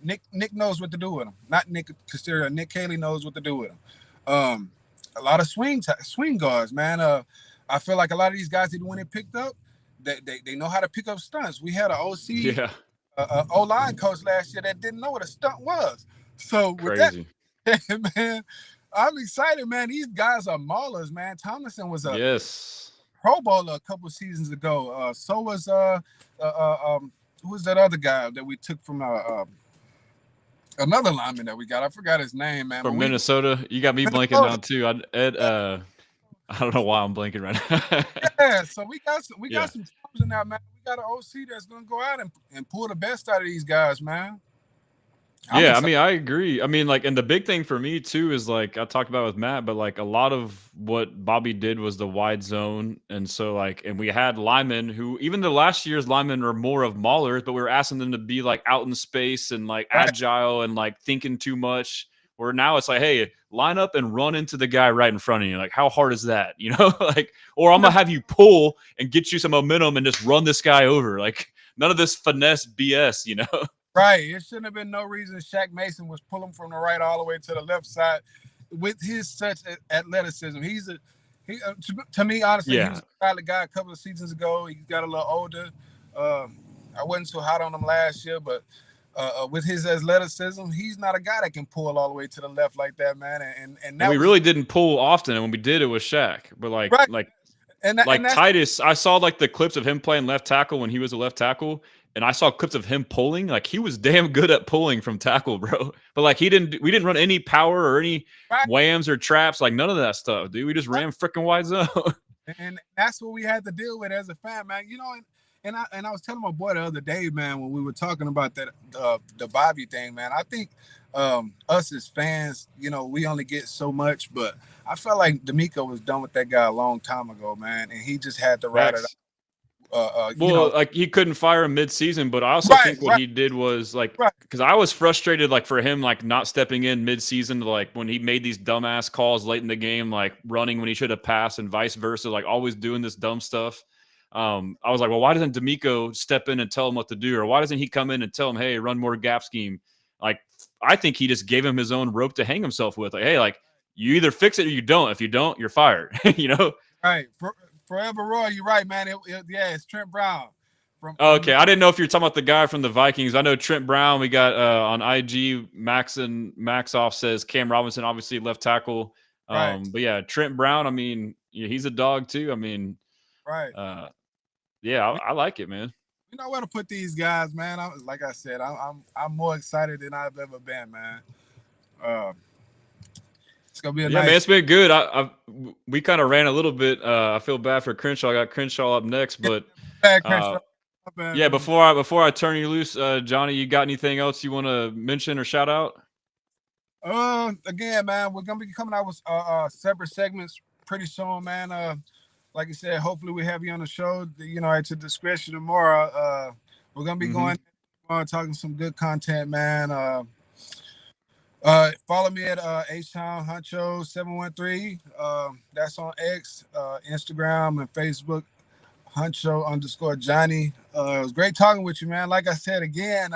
Nick knows what to do with them. Not Nick Casterio. Nick Haley knows what to do with them. A lot of swing guards, man. I feel like a lot of these guys that when they picked up, they know how to pick up stunts. We had an OC, O-line coach last year that didn't know what a stunt was. So with Crazy. that, man, I'm excited, man. These guys are maulers, man. Tomlinson was a Pro Bowler a couple seasons ago. So was who was that other guy that we took from another lineman that we got? I forgot his name, man. From Minnesota. You got me blanking now too. I don't know why I'm blanking right now. Yeah, so we got some times in there, man. We got an OC that's gonna go out and pull the best out of these guys, man. I mean, I agree. I mean, like, and the big thing for me too is like I talked about with Matt, but like a lot of what Bobby did was the wide zone, and so like, and we had linemen who, even the last year's linemen are more of maulers, but we were asking them to be like out in space and like agile and like thinking too much. Where now it's like, hey, line up and run into the guy right in front of you. Like, how hard is that? You know, like, or I'm gonna have you pull and get you some momentum and just run this guy over. Like, none of this finesse BS, you know. Right. It shouldn't have been no reason Shaq Mason was pulling from the right all the way to the left side with his such athleticism. To me, honestly, he was a solid guy a couple of seasons ago. He got a little older. I wasn't so hot on him last year, but with his athleticism, he's not a guy that can pull all the way to the left like that, man. And we really didn't pull often, and when we did, it was Shaq. But Titus, I saw like the clips of him playing left tackle when he was a left tackle. And I saw clips of him pulling. Like, he was damn good at pulling from tackle, bro. But like, we didn't run any power or any whams or traps, like none of that stuff, dude. We just ran freaking wide zone. And that's what we had to deal with as a fan, man. You know, and I was telling my boy the other day, man, when we were talking about that the Bobby thing, man. I think us as fans, you know, we only get so much, but I felt like D'Amico was done with that guy a long time ago, man, and he just had to ride it out. Like, he couldn't fire him mid-season, but I also think what he did was like, because I was frustrated, like, for him, like, not stepping in mid-season, like when he made these dumbass calls late in the game, like running when he should have passed and vice versa, like always doing this dumb stuff. I was like, well, why doesn't D'Amico step in and tell him what to do, or why doesn't he come in and tell him, hey, run more gap scheme? Like, I think he just gave him his own rope to hang himself with. Like, hey, like, you either fix it or you don't. If you don't, you're fired. You know? Right. Forever Roy, you're right, man. It's Trent Brown. Okay, I didn't know if you're talking about the guy from the Vikings. I know Trent Brown. We got on IG, Maxoff says Cam Robinson, obviously left tackle. But yeah, Trent Brown, I mean, he's a dog too. I mean, I like it, man. You know where to put these guys, man. Like I said, I'm more excited than I've ever been, man. It's gonna be a nice... man, it's been good. We kind of ran a little bit. I feel bad for Crenshaw. I got Crenshaw up next, but before I turn you loose, Johnny, you got anything else you want to mention or shout out? Again, man, we're gonna be coming out with separate segments pretty soon, man. Like I said, hopefully we have you on the show. You know, at your discretion tomorrow. We're gonna be going talking some good content, man. Follow me at H-Town Huncho 713. That's on X, Instagram, and Facebook. Huncho _Johnny. It was great talking with you, man. Like I said again,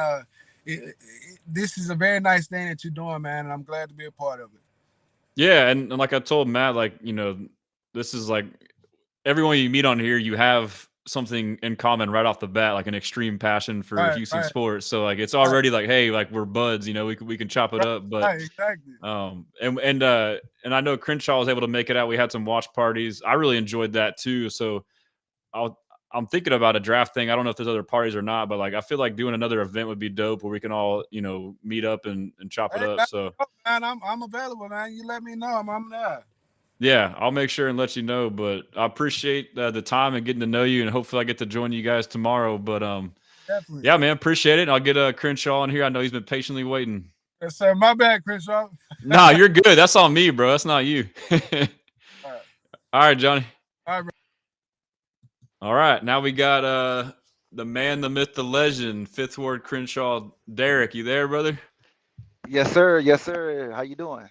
this is a very nice thing that you're doing, man, and I'm glad to be a part of it. Yeah, and like I told Matt, like, you know, this is like everyone you meet on here, you have something in common right off the bat, like an extreme passion for Houston sports. So like, it's already like, hey, like, we're buds, you know, we can chop it up. But exactly. And I know Crenshaw was able to make it out. We had some watch parties. I really enjoyed that too. So I'm thinking about a draft thing. I don't know if there's other parties or not, but like, I feel like doing another event would be dope where we can all, you know, meet up and chop it up. So man, I'm available, man. You let me know. I'm there. Yeah, I'll make sure and let you know, but I appreciate the time and getting to know you, and hopefully I get to join you guys tomorrow. But definitely. Yeah, man, appreciate it. I'll get Crenshaw in here. I know he's been patiently waiting. Yes, sir. My bad, Crenshaw. Nah, you're good. That's on me, bro. That's not you. All right, Johnny. All right, All right, now we got the man, the myth, the legend, Fifth Ward Crenshaw. Derek, you there, brother? Yes, sir. Yes, sir. How you doing?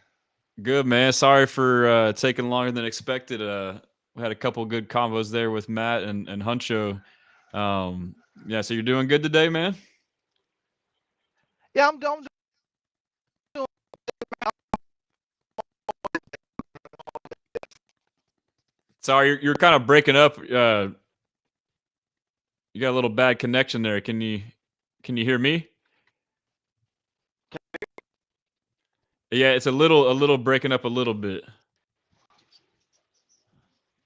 Good, man. Sorry for taking longer than expected. We had a couple good combos there with Matt and Huncho. Yeah, so you're doing good today, man. Yeah, I'm doing. Sorry, you're kind of breaking up. You got a little bad connection there. Can you hear me? Yeah, it's a little breaking up a little bit.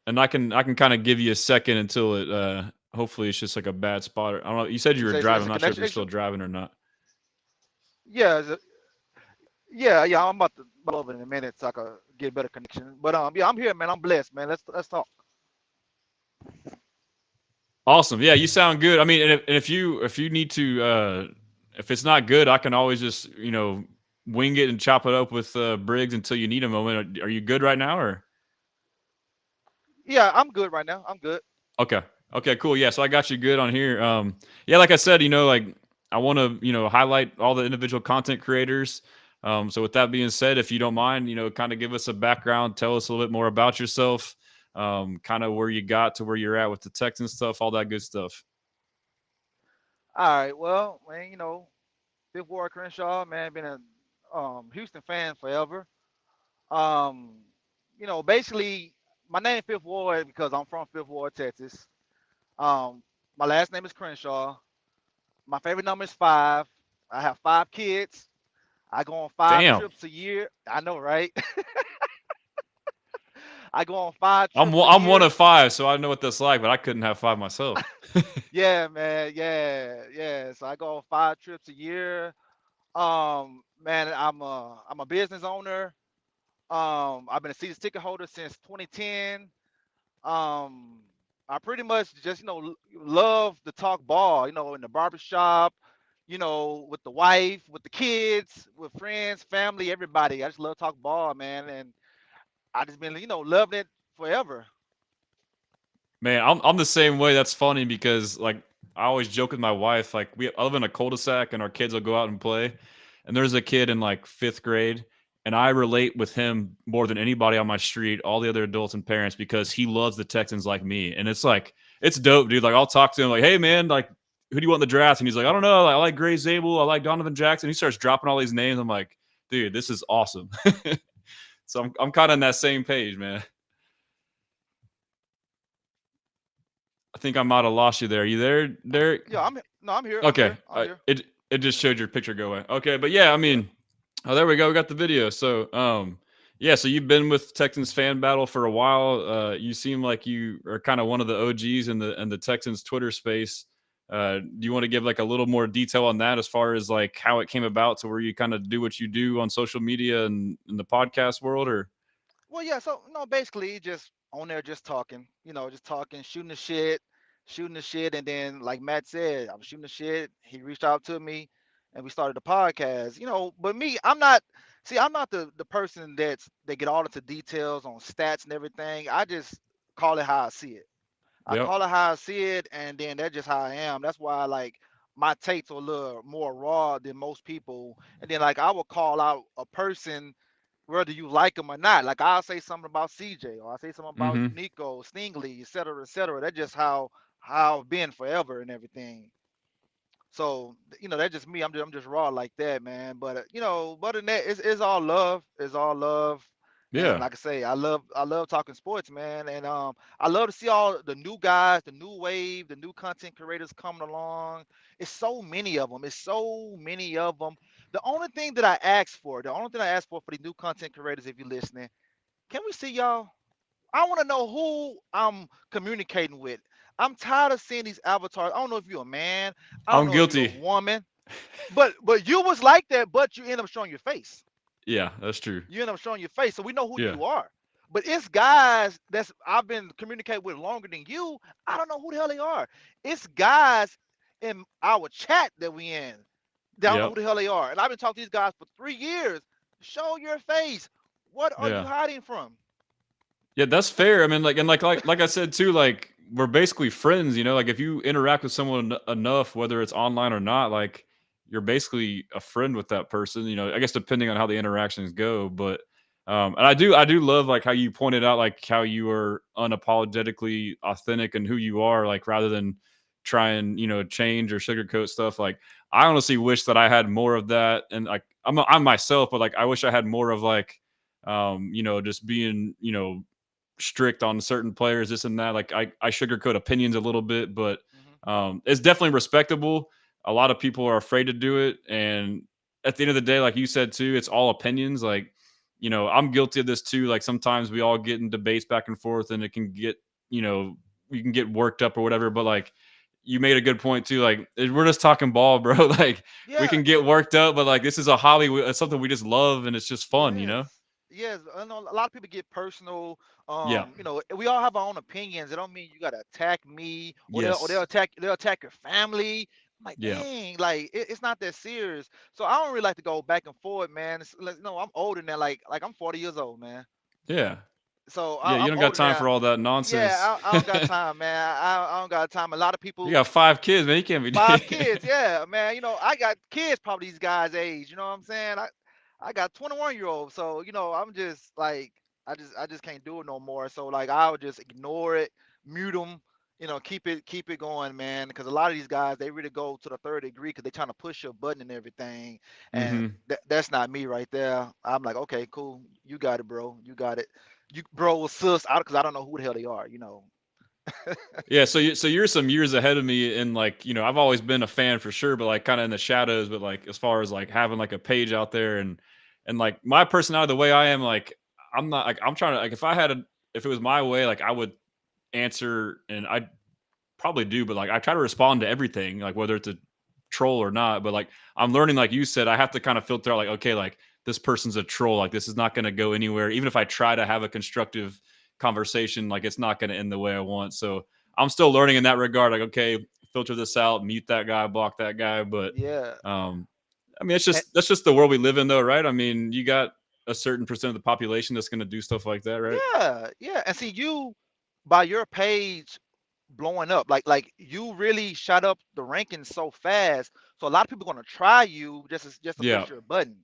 And I can kind of give you a second until it hopefully it's just like a bad spot. I don't know. You said you You were say it's driving. a I'm not sure if connection you're still issue? driving or not. Yeah, yeah. I'm about to pull over in a minute so I can get better connection. But yeah, I'm here, man. I'm blessed, man. Let's talk. Awesome. Yeah, you sound good. I mean, and if you need to if it's not good, I can always just, wing it and chop it up with Briggs until you need a moment. Are you good right now or? Yeah, I'm good right now. I'm good. Okay. Okay, cool. Yeah, so I got you good on here. Yeah, like I said, like I want to, highlight all the individual content creators. So with that being said, if you don't mind, kind of give us a background, tell us a little bit more about yourself, kind of where you got to where you're at with the Texans stuff, all that good stuff. All right. Well, man, Fifth Ward Crenshaw, man, been a Houston fan forever. Um, basically, my name Fifth Ward because I'm from Fifth Ward, Texas. Um, my last name is Crenshaw. My favorite number is five. I have 5 kids. I go on 5 Damn. trips a year. I know, right? I go on 5 trips a I'm one year. of five, so I know what that's like, but I couldn't have five myself. Yeah, man. Yeah, yeah. So I go on 5 trips a year. Man, I'm a business owner. I've been a season ticket holder since 2010. Um, I pretty much just love to talk ball. In the barbershop. With the wife, with the kids, with friends, family, everybody. I just love to talk ball, man, and I just been loving it forever. Man, I'm the same way. That's funny because like I always joke with my wife, like I live in a cul-de-sac and our kids will go out and play. And there's a kid in like fifth grade, and I relate with him more than anybody on my street, all the other adults and parents, because he loves the Texans like me. And it's like it's dope, dude. Like I'll talk to him like, hey man, like who do you want in the draft? And he's like, I don't know. I like Gray Zabel, I like Donovan Jackson. He starts dropping all these names. I'm like, dude, this is awesome. So I'm kind of on that same page, man. I think I might have lost you there. Are you there, Derek? Yeah, I'm here. I'm Okay. here. I'm here. It just showed your picture go away. Okay, but yeah, I Yeah. mean, oh, there we go. We got the video. So, yeah, so you've been with Texans Fan Battle for a while. You seem like you are kind of one of the OGs in the Texans Twitter space. Do you want to give like a little more detail on that as far as like how it came about to where you kind of do what you do on social media and in the podcast world, or? Well, yeah. So no, basically just on there, just talking. Just talking, shooting the shit, and then like Matt said, I was shooting the shit. He reached out to me, and we started the podcast. But me, I'm not. See, I'm not the person that get all into details on stats and everything. I just call it how I see it. I Yep. call it how I see it, and then that's just how I am. That's why like my takes are a little more raw than most people. And then like I will call out a person whether you like them or not. Like I'll say something about CJ or I'll say something about Mm-hmm. Nico, Stingley, et cetera, et cetera. That's just how I've been forever and everything. So that's just me. I'm just raw like that, man. But but in that, it's all love. It's all love. And Yeah. like I say, I love talking sports, man. And I love to see all the new guys, the new wave, the new content creators coming along. It's so many of them. It's so many of them. The only thing I ask for the new content creators, if you're listening, can we see y'all? I want to know who I'm communicating with. I'm tired of seeing these avatars. I don't know if you're a man. I don't I'm know if you're a guilty. woman. But you was like that, but you end up showing your face. Yeah, that's true. You end up showing your face, so we know who Yeah. you are. But it's guys that's I've been communicating with longer than you. I don't know who the hell they are. It's guys in our chat that we in. They don't know who Yep. the hell they are. And I've been talking to these guys for 3 years. Show your face. What are you Yeah. hiding from? Yeah, that's fair. I mean, like, and like I said too, like we're basically friends. Like if you interact with someone enough, whether it's online or not, like you're basically a friend with that person. I guess depending on how the interactions go, but and I do love like how you pointed out like how you are unapologetically authentic and who you are, like rather than try and change or sugarcoat stuff. Like I honestly wish that I had more of that, and like I'm myself, but like I wish I had more of like just being strict on certain players, this and that. Like I sugarcoat opinions a little bit, but Hmm. it's definitely respectable. A lot of people are afraid to do it, and at the end of the day, like you said too, it's all opinions. Like I'm guilty of this too. Like sometimes we all get in debates back and forth, and it can get you know you can get worked up or whatever. But like you made a good point too. Like we're just talking ball, bro. Like we Yeah. can get worked up, but like this is a hobby. It's something we just love, and it's just fun. Yes. Yes. I know a lot of people get personal. Yeah. We all have our own opinions. It don't mean you gotta attack me or they'll Yes. attack your family. I'm like, Yeah. dang, like it's not that serious. So I don't really like to go back and forth, man. It's like, no, I'm older than like I'm 40 years old, man. Yeah. So Yeah, you I'm don't got older time now. for all that Yeah, nonsense. I don't got time, man. I don't got time. A lot of You people, got 5 kids, man. You can't be 5 kids, yeah, man. I got kids probably these guys' age. You know what I'm saying? I got 21-year-olds, so I'm just like I just can't do it no more. So like I would just ignore it, mute them. Keep it going, man. Because a lot of these guys they really go to the third degree because they're trying to push your button and everything, and Mhm. that's not me right there. I'm like, okay, cool, you got it, bro. You got it. You bro, sis, out because I don't know who the hell they are. Yeah, so you're some years ahead of me, and like, I've always been a fan for sure, but like kinda in the shadows, but like as far as like having like a page out there, and like my personality the way I am, like I'm not like I'm trying to like if it was my way, like I would answer, and I probably do, but like I try to respond to everything, like whether it's a troll or not. But like I'm learning, like you said, I have to kind of filter out, like, okay, like this person's a troll. Like this is not going to go anywhere. Even if I try to have a constructive conversation, like it's not going to end the way I want. So I'm still learning in that regard. Like, okay, filter this out, mute that guy, block that guy. But Yeah. um, I mean, that's just the world we live in, though, right? I mean, you got a certain percent of the population that's going to do stuff like that, right? Yeah, yeah. And see, you by your page blowing up, like you really shot up the rankings so fast. So a lot of people gonna try you just to Yeah, push your button.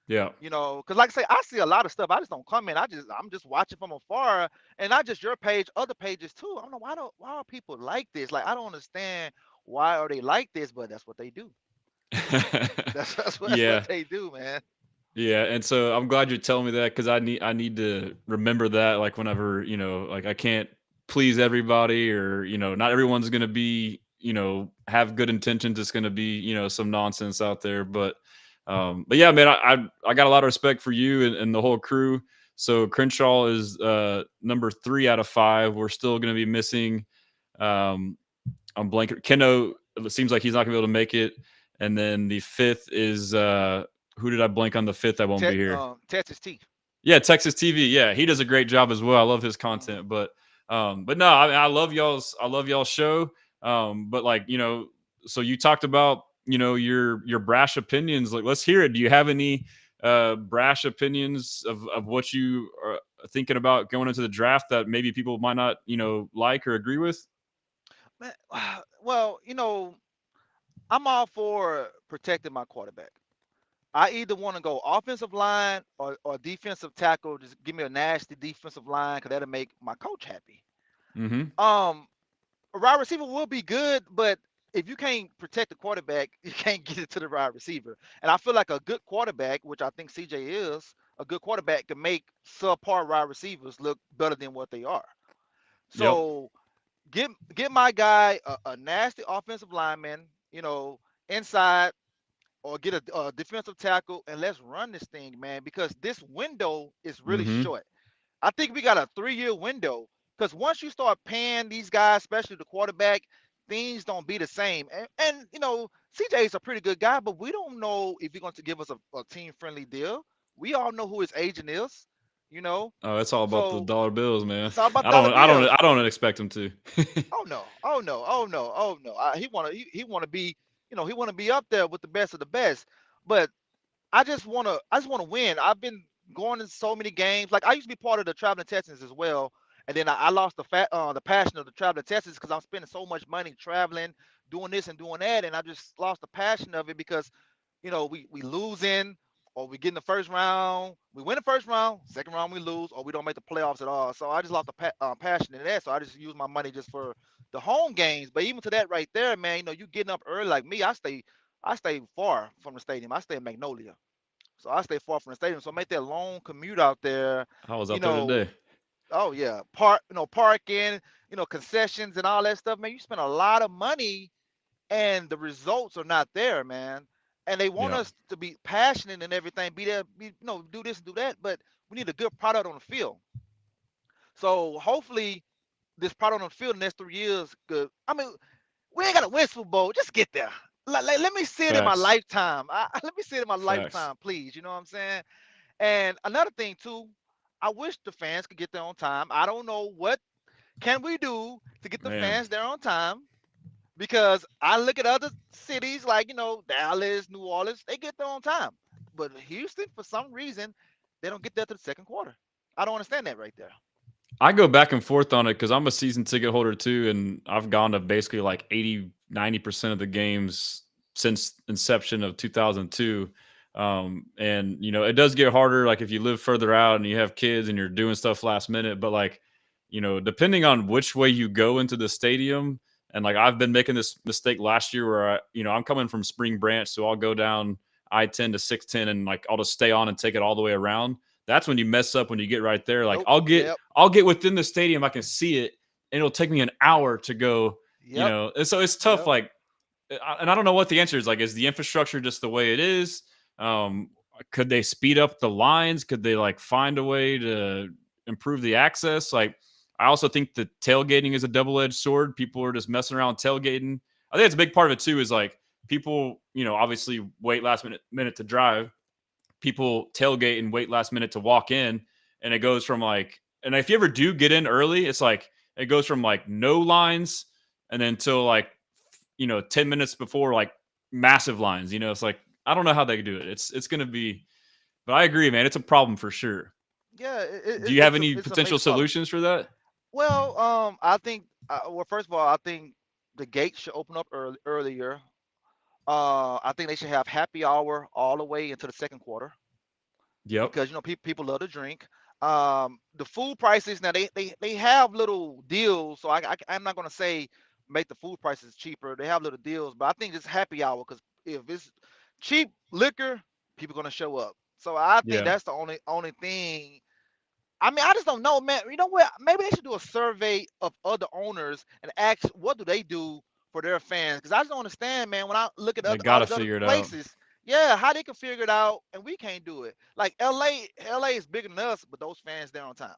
yeah. Because like I say, I see a lot of stuff. I just don't comment. I'm just watching from afar, and not just your page, other pages too. I don't know why are people like this? Like I don't understand why are they like this, but that's what they do. That's what Yeah. they do, man. Yeah, and so I'm glad you're telling me that because I need to remember that, like whenever like I can't please everybody, or not everyone's gonna be have good intentions. It's gonna be some nonsense out there, but yeah, man, I got a lot of respect for you and the whole crew. So Crenshaw is number 3 out of 5. We're still gonna be missing. Um, I'm blanking. Kenno, it seems like he's not gonna be able to make it, and then the fifth is who did I blank on the fifth? I won't be here. Texas T. Yeah, Texas TV. Yeah, he does a great job as well. I love his Mhm. content, but no, I mean, I love y'all's show. But like so you talked about your brash opinions. Like, let's hear it. Do you have any brash opinions of what you are thinking about going into the draft that maybe people might not like or agree with? Man, well, I'm all for protecting my quarterback. I either want to go offensive line or defensive tackle. Just give me a nasty defensive line because that'll make my coach happy. Mm-hmm. Um, a wide receiver will be good, but if you can't protect the quarterback, you can't get it to the wide receiver. And I feel like a good quarterback, which I think CJ is, a good quarterback can make subpar wide receivers look better than what they are. Yep. So get my guy a nasty offensive lineman, inside or get a defensive tackle and let's run this thing, man, because this window is really Mm-hmm. short. I think we got a 3-year window because once you start paying these guys, especially the quarterback, things don't be the same. And CJ is a pretty good guy, but we don't know if he's going to give us a team friendly deal. We all know who his agent is, you know. Oh, it's all about the So dollar bills, man. it's all about I dollar don't. I don't. bills. I don't expect him to. Oh no, oh no, oh no, oh no. He wanna be, he wanna be up there with the best of the best. But I just wanna win. I've been going to so many games. Like I used to be part of the traveling Texans as well. And then I lost the passion of the travel to Texas because I'm spending so much money traveling, doing this and doing that, and I just lost the passion of it because we losing or we get in the first round, we win the first round, second round we lose, or we don't make the playoffs at all. So I just lost the passion in that. So I just use my money just for the home games. But even to that right there, man, you getting up early like me. I stay far from the stadium. I stay in Magnolia, so I stay far from the stadium. So I make that long commute out there. I was You out there know, today. oh yeah, parking, concessions and all that stuff. Man, you spend a lot of money and the results are not there, man. And they want Yeah. us to be passionate and everything, be there, do this and do that, but we need a good product on the field. So hopefully, this product on the field in the next 3 years, good. I mean, we ain't got to win Super Bowl. Just get there. Let me see it in my Facts. lifetime. Let me see it in my Facts. lifetime, please. You know what I'm saying? And another thing too, I wish the fans could get there on time. I don't know what can we do to get the Man. fans there on time because I look at other cities like Dallas, New Orleans, they get there on time, but Houston for some reason they don't get there to the second quarter. I don't understand that right there. I go back and forth on it because I'm a season ticket holder too, and I've gone to basically like 80, 90% of the games since inception of 2002. And it does get harder, like if you live further out and you have kids and you're doing stuff last minute. But like, depending on which way you go into the stadium, and like I've been making this mistake last year where I'm coming from Spring Branch, so I'll go down I-10 to 610, and like I'll just stay on and take it all the way around. That's when you mess up when you get right there. Like Nope. I'll get Yep. I'll get within the stadium, I can see it, and it'll take me an hour to go. Yep. And so it's tough. Yep. Like, and I don't know what the answer is. Like, is the infrastructure just the way it is? Um, could they speed up the lines? Could they like find a way to improve the access? Like, I also think the tailgating is a double-edged sword. People are just messing around tailgating. I think it's a big part of it too. Is like people, obviously wait last minute to drive. People tailgate and wait last minute to walk in, and it goes from like, and if you ever do get in early, it's like it goes from like no lines and then till like 10 minutes before like massive lines. It's like I don't know how they do it. It's gonna be, but I agree, man, it's a problem for sure. Yeah. Do you have any It's a potential major problem. solutions for that? Well, I think. Well, first of all, I think the gates should open up earlier. I think they should have happy hour all the way into the second quarter Yep. because people love to drink. The food prices now they have little deals, so I'm not gonna say make the food prices cheaper. They have little deals, but I think it's happy hour because if it's cheap liquor, people gonna show up. So I think Yeah. that's the only thing. I mean, I just don't know, man. You know what? Maybe they should do a survey of other owners and ask what do they do for their fans. Because I just don't understand, man. When I look at They all gotta these other figure it out. places, yeah, how they can figure it out and we can't do it. Like LA is bigger than us, but those fans there on time.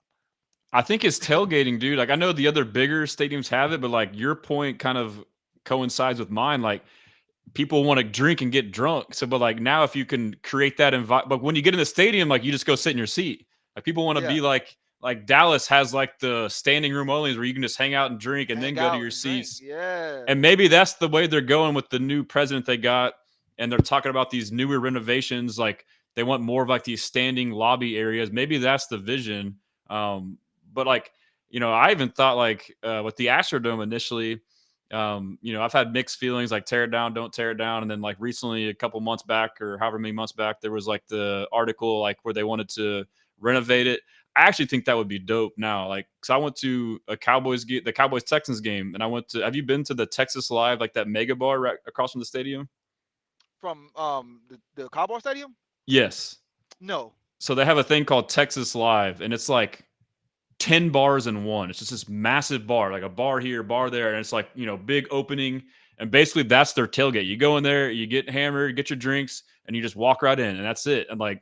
I think it's tailgating, dude. Like I know the other bigger stadiums have it, but like your point kind of coincides with mine. Like people want to drink and get drunk. So, but like now, if you can create that environment, but when you get in the stadium, like you just go sit in your seat. Like people want to Yeah, be like Dallas has like the standing room only where you can just hang out and drink and then hang go to out your and drink. seats. Yeah, And maybe that's the way they're going with the new president they got. And they're talking about these newer renovations. Like they want more of like these standing lobby areas. Maybe that's the vision. But like, I even thought like with the Astrodome initially, I've had mixed feelings like tear it down, don't tear it down. And then like recently, a couple months back or however many months back, there was like the article like where they wanted to renovate it. I actually think that would be dope now. Like, cause I went to a the Cowboys Texans game, and have you been to the Texas Live, like that mega bar right across from the stadium? from the Cowboy Stadium. Yes. No. So they have a thing called Texas Live, and it's like 10 bars in one. It's just this massive bar, like a bar here, bar there. And it's like, big opening. And basically that's their tailgate. You go in there, you get hammered, get your drinks, and you just walk right in. And that's it. And like,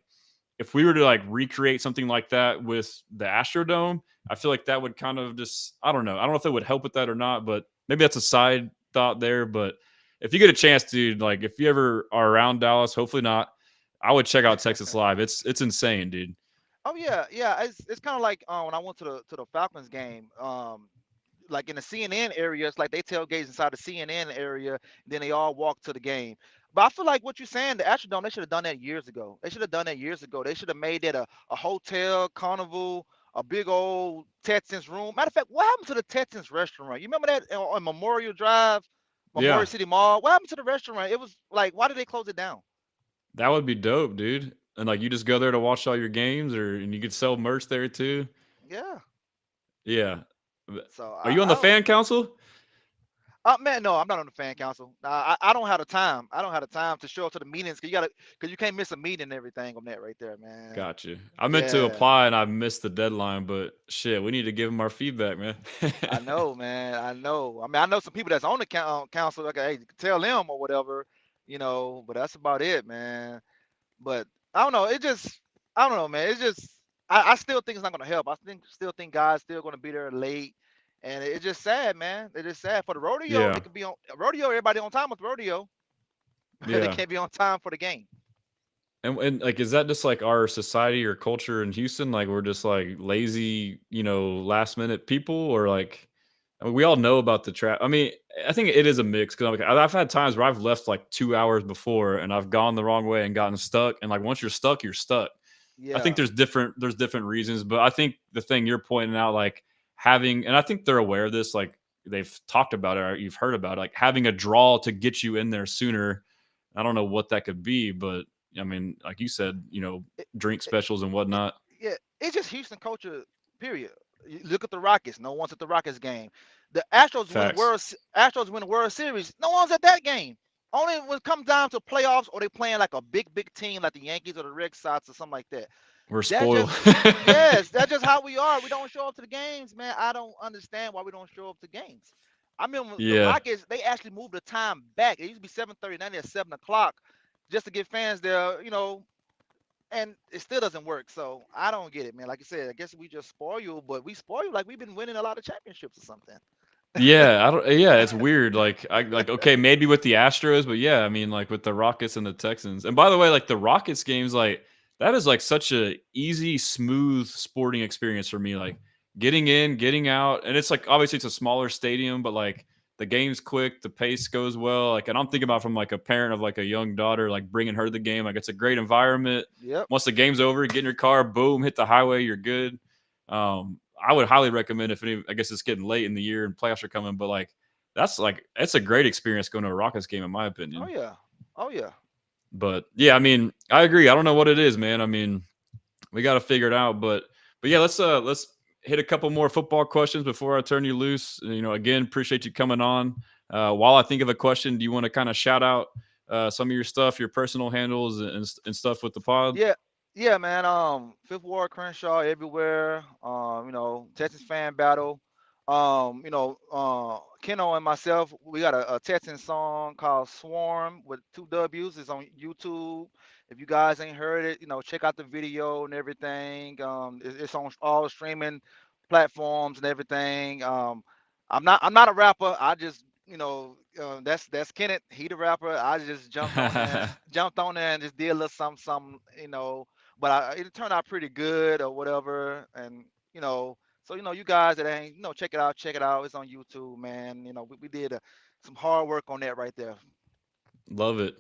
if we were to like recreate something like that with the Astrodome, I feel like that would kind of just, I don't know. I don't know if it would help with that or not, but maybe that's a side thought there. But if you get a chance, dude, like if you ever are around Dallas, hopefully not, I would check out Texas Live. It's insane, dude. Oh yeah, yeah. It's kind of like when I went to the Falcons game. Like in the CNN area, it's like they tailgates inside the CNN area, then they all walk to the game. But I feel like what you're saying, the Astrodome, they should have done that years ago. They should have done that years ago. They should have made that a hotel carnival. a big old Texans room. Matter of fact, what happened to the Texans restaurant? You remember that on Memorial Drive, Memorial Yeah, City Mall? What happened to the restaurant? It was like, why did they close it down? that would be dope, dude. And like you just go there to watch all your games, or and you could sell merch there too. Yeah. Yeah. So Are you on I the don't. fan council? Man, no, I'm not on the fan council. I don't have the time. I don't have the time to show up to the meetings because you can't miss a meeting and everything on that right there, man. Gotcha. I meant to Yeah, apply and I missed the deadline, but shit, we need to give them our feedback, man. I know, man. I know. I mean, I know some people that's on the council. Like, hey, tell them or whatever, But that's about it, man. But I don't know. I don't know, man. It's just, I still think it's not gonna help. Still think guys still gonna be there late, and it's just sad, man. It's just sad for the rodeo. They Yeah. could be on rodeo. Everybody on time with the rodeo, but they Yeah. can't be on time for the game. And like, is that just like our society or culture in Houston? Like, we're just like lazy, last minute people, or like, I mean, we all know about the trap. I mean, I think it is a mix because I've had times where I've left like 2 hours before and I've gone the wrong way and gotten stuck. And like, once you're stuck, you're stuck. I think Yeah, there's different reasons, but I think the thing you're pointing out, like having, and I think they're aware of this, like they've talked about it, or you've heard about it, like having a draw to get you in there sooner. I don't know what that could be, but I mean, like you said, it, drink it, specials and it, whatnot. yeah. It's just Houston culture. Period. You look at the Rockets. No one's at the Rockets game. The Facts. Astros win the World Series. No one's at that game. Only when it comes down to playoffs or they playing like a big team like the Yankees or the Red Sox or something like that. We're That's spoiled. just Yes, that's just how we are. We don't show up to the games, man. I don't understand why we don't show up to games. I mean, the Yeah. Rockets, they actually moved the time back. It used to be 7:30, now they're 7 o'clock, just to get fans there, and it still doesn't work. So I don't get it, man. Like I said, I guess we just spoil you, but we spoil you like we've been winning a lot of championships or something. Yeah, I don't. Yeah, it's weird. Like, okay, maybe with the Astros, but yeah, I mean, like with the Rockets and the Texans. And by the way, like the Rockets games, like that is like such a easy, smooth sporting experience for me. Like getting in, getting out, and it's like obviously it's a smaller stadium, but like the game's quick, the pace goes well. Like, and I'm thinking about from like a parent of like a young daughter, like bringing her to the game. Like it's a great environment. Yep. Once the game's over, get in your car, boom, hit the highway, you're good. I would highly recommend if any. I guess it's getting late in the year and playoffs are coming, but like it's a great experience going to a Rockets game in my Oh opinion. yeah. Oh yeah. But yeah, I mean, I agree. I don't know what it is, man. I mean, we got to figure it out. But yeah, let's hit a couple more football questions before I turn you loose. Again, appreciate you coming on. While I think of a question, do you want to kind of shout out some of your stuff, your personal handles and stuff with the pod? Yeah, yeah, man. Fifth Ward, Crenshaw, everywhere. Texans Fan Battle. Kenno and myself, we got a Texans song called Swarm with two W's. It's on YouTube. If you guys ain't heard it, check out the video and everything. It's on all the streaming platforms and everything. I'm not a rapper. I just, that's Kenneth. He the rapper. I just jumped on there and just did a little something. But it turned out pretty good or whatever. And so you guys that ain't, check it out, check it out. It's on YouTube, man. We did some hard work on that right there. Love it.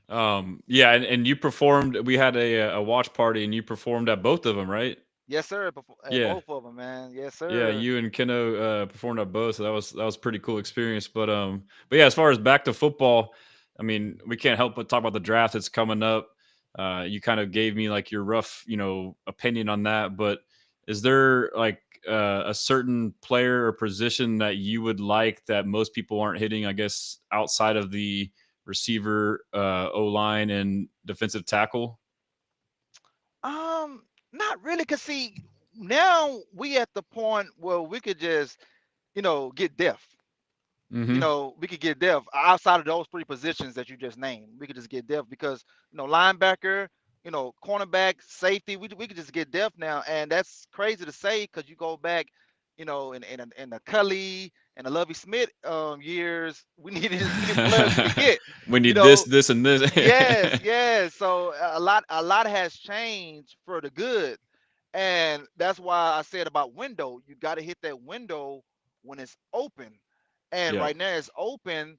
Yeah, and you performed. We had a watch party, and you performed at both of them, right? Yes, sir. Yeah, Both of them, man. Yes, yeah. sir. You and Kenno performed at both, so that was pretty cool experience. But yeah, as far as back to football, I mean, we can't help but talk about the draft that's coming up. You kind of gave me like your rough, opinion on that. But is there like a certain player or position that you would like that most people aren't hitting? I guess outside of the receiver, O line, and defensive tackle. Um, Not really, cause see, now we at the point where we could just, get depth. Mm-hmm. We could get depth outside of those three positions that you just named. We could just get depth because linebacker, cornerback, safety. We could just get depth now, and that's crazy to say because you go back, in the Cully and the Lovey Smith years, we needed players we could get. We You need this, know, this, and this. yes, yes. So a lot has changed for the good, and that's why I said about window. You got to hit that window when it's open, and Yeah. right now it's open.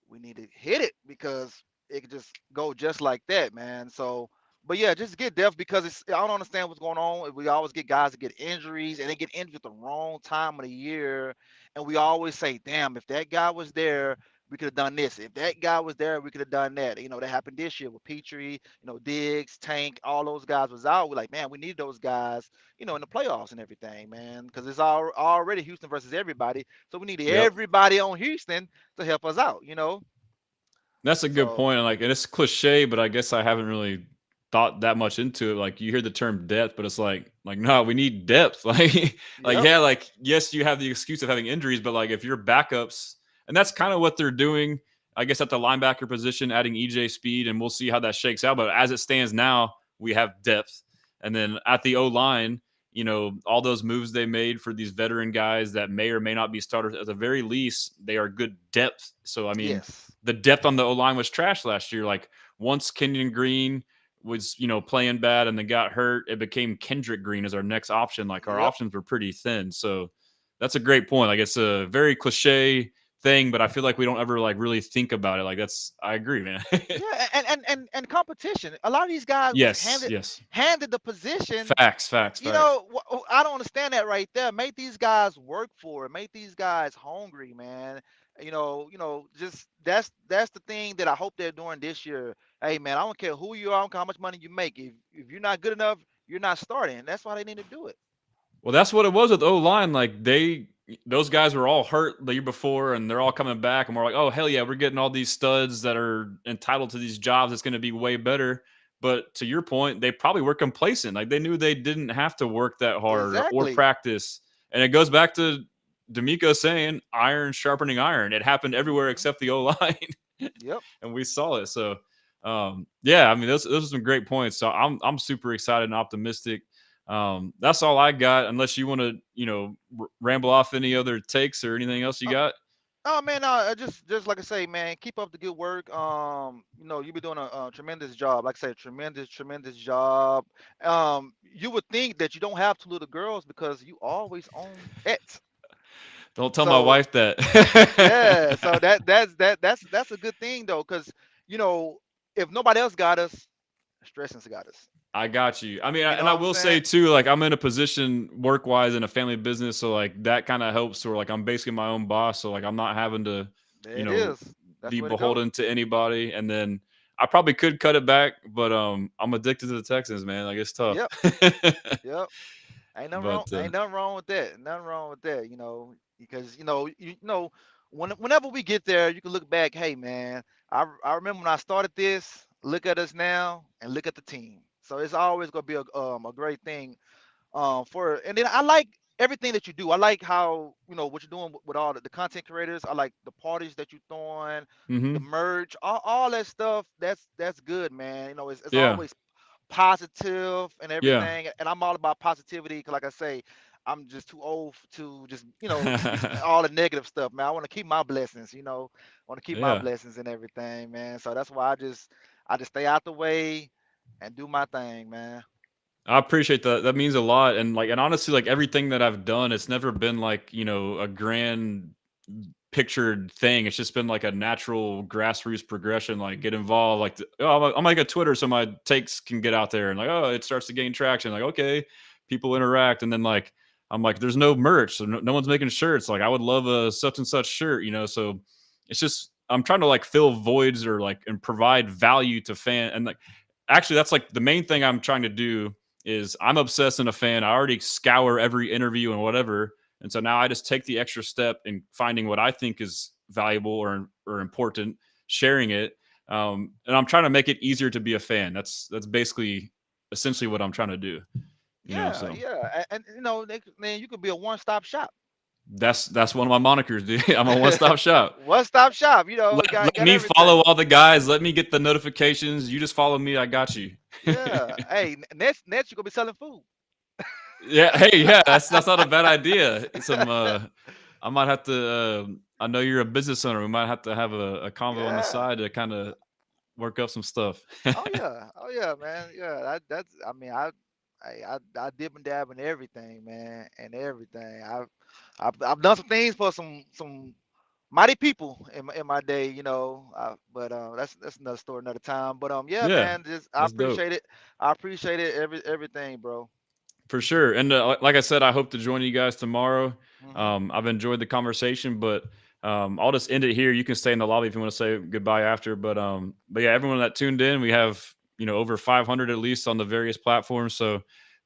We need to hit it because it could just go just like that, man. So, But yeah, just get depth because I don't understand what's going on. We always get guys that get injuries and they get injured at the wrong time of the year. And we always say, damn, if that guy was there, we could have done this. If that guy was there, we could have done that. You know, that happened this year with Petrie, Diggs, Tank, all those guys was out. We're like, man, we need those guys, in the playoffs and everything, man, because it's already Houston versus everybody. So we need Yep. everybody on Houston to help us out. That's a good So, point. And it's cliche, but I guess I haven't really thought that much into it. Like you hear the term depth, but it's like no, we need depth. Like yep, yeah, like yes, you have the excuse of having injuries, but like if your backups, and that's kind of what they're doing. I guess at the linebacker position, adding EJ Speed, and we'll see how that shakes out. But as it stands now, we have depth, and then at the O line, all those moves they made for these veteran guys that may or may not be starters, at the very least, they are good depth. So I mean, yes, the depth on the O line was trash last year. Like once Kenyon Green was, playing bad and then got hurt, it became Kendrick Green as our next option. Like our yep. options were pretty thin. So that's a great point. Like it's a very cliche thing, but I feel like we don't ever like really think about it. Like I agree, man. Yeah, and competition. A lot of these guys was Yes, handed yes. handed the position. Facts, facts, facts. I don't understand that right there. Make these guys work for it. Make these guys hungry, man. Just that's the thing that I hope they're doing this year. Hey, man, I don't care who you are, I don't care how much money you make. If you're not good enough, you're not starting. That's why they need to do it. Well, that's what it was with O line. Like those guys were all hurt the year before, and they're all coming back, and we're like, oh hell yeah, we're getting all these studs that are entitled to these jobs. It's going to be way better. But to your point, they probably were complacent. Like they knew they didn't have to work that hard or Exactly. practice. And it goes back to D'Amico saying, "Iron sharpening iron." It happened everywhere Hmm. except the O line, Yep. and we saw it. So, yeah, I mean, those are some great points. So I'm super excited and optimistic. That's all I got. Unless you want to, ramble off any other takes or anything else you got. Oh man, just like I say, man, keep up the good work. You've been doing a tremendous job. Like I said, tremendous job. You would think that you don't have two little girls because you always own pets. Don't tell my So wife that. yeah, so that's a good thing though, because you know if nobody else got us, Stressing's got us. I got you. I mean, You know and I what I'm will say saying? too, like I'm in a position work wise in a family business, so like that kind of helps. Or like I'm basically my own boss, so like I'm not having to, There you it know, is. That's be the way to go. beholden to anybody. And then I probably could cut it back, but I'm addicted to the Texans, man. Like it's tough. Yep. Yep. Ain't nothing wrong. But Ain't nothing wrong with that. Nothing wrong with that. Because whenever we get there, you can look back. Hey, man, I remember when I started this. Look at us now, and look at the team. So it's always gonna be a great thing. And then I like everything that you do. I like how what you're doing with all the content creators. I like the parties that you're throwing, the hmm merch, all that stuff. That's good, man. It's yeah, always positive and yeah. everything. And I'm all about positivity. 'Cause like I say, I'm just too old to just speak all the negative stuff, man. I want to keep my blessings. I want to keep my Yeah. blessings and everything, man. So that's why I just stay out the way and do my thing, man. I appreciate that. That means a lot. And honestly, like everything that I've done, it's never been like, a grand pictured thing. It's just been like a natural grassroots progression. Like get involved. Like, I'm like a Twitter, so my takes can get out there, and like, oh, it starts to gain traction. Like, okay, people interact, and then like, I'm like, there's no merch, so no one's making shirts. Like, I would love a such and such shirt. So it's just I'm trying to like fill voids or like and provide value to fan and like actually that's like the main thing I'm trying to do is I'm obsessed and a fan. I already scour every interview and whatever. And so now I just take the extra step in finding what I think is valuable or important, sharing it. And I'm trying to make it easier to be a fan. That's basically essentially what I'm trying to do. Yeah, So yeah, and man, you could be a one-stop shop. that's one of my monikers, dude. I'm a one-stop shop. One-stop shop. Let Got me follow everything. all the guys. Let me get the notifications. You just follow me. I got you. Yeah. Hey, next you gonna be selling food. Yeah. Hey, yeah. That's not a bad idea. Some I might have to. I know you're a business owner. We might have to have a convo on the Yeah. side to kind of work up some stuff. Oh yeah. Oh yeah, man. Yeah. That's. I mean, I dip and dab in everything, man, and everything. I've done some things for some mighty people in my day, you know. But that's another story, another time. But yeah, Yeah, man, just I that's dope. appreciate it. I appreciate it everything, bro. For sure. And like I said, I hope to join you guys tomorrow. Hmm. I've enjoyed the conversation, but I'll just end it here. You can stay in the lobby if you want to say goodbye after. But yeah, everyone that tuned in, we have over 500 at least on the various platforms. So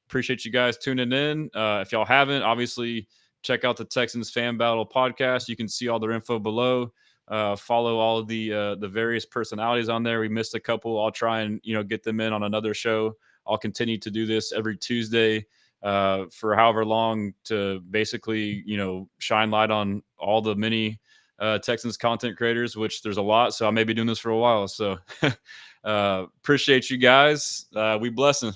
appreciate you guys tuning in. If y'all haven't, obviously check out the Texans Fan Battle podcast. You can see all their info below. Follow all of the various personalities on there. We missed a couple. I'll try and get them in on another show. I'll continue to do this every Tuesday for however long to basically, shine light on all the many Texans content creators, which there's a lot. So I may be doing this for a while. So appreciate you guys. We blessing.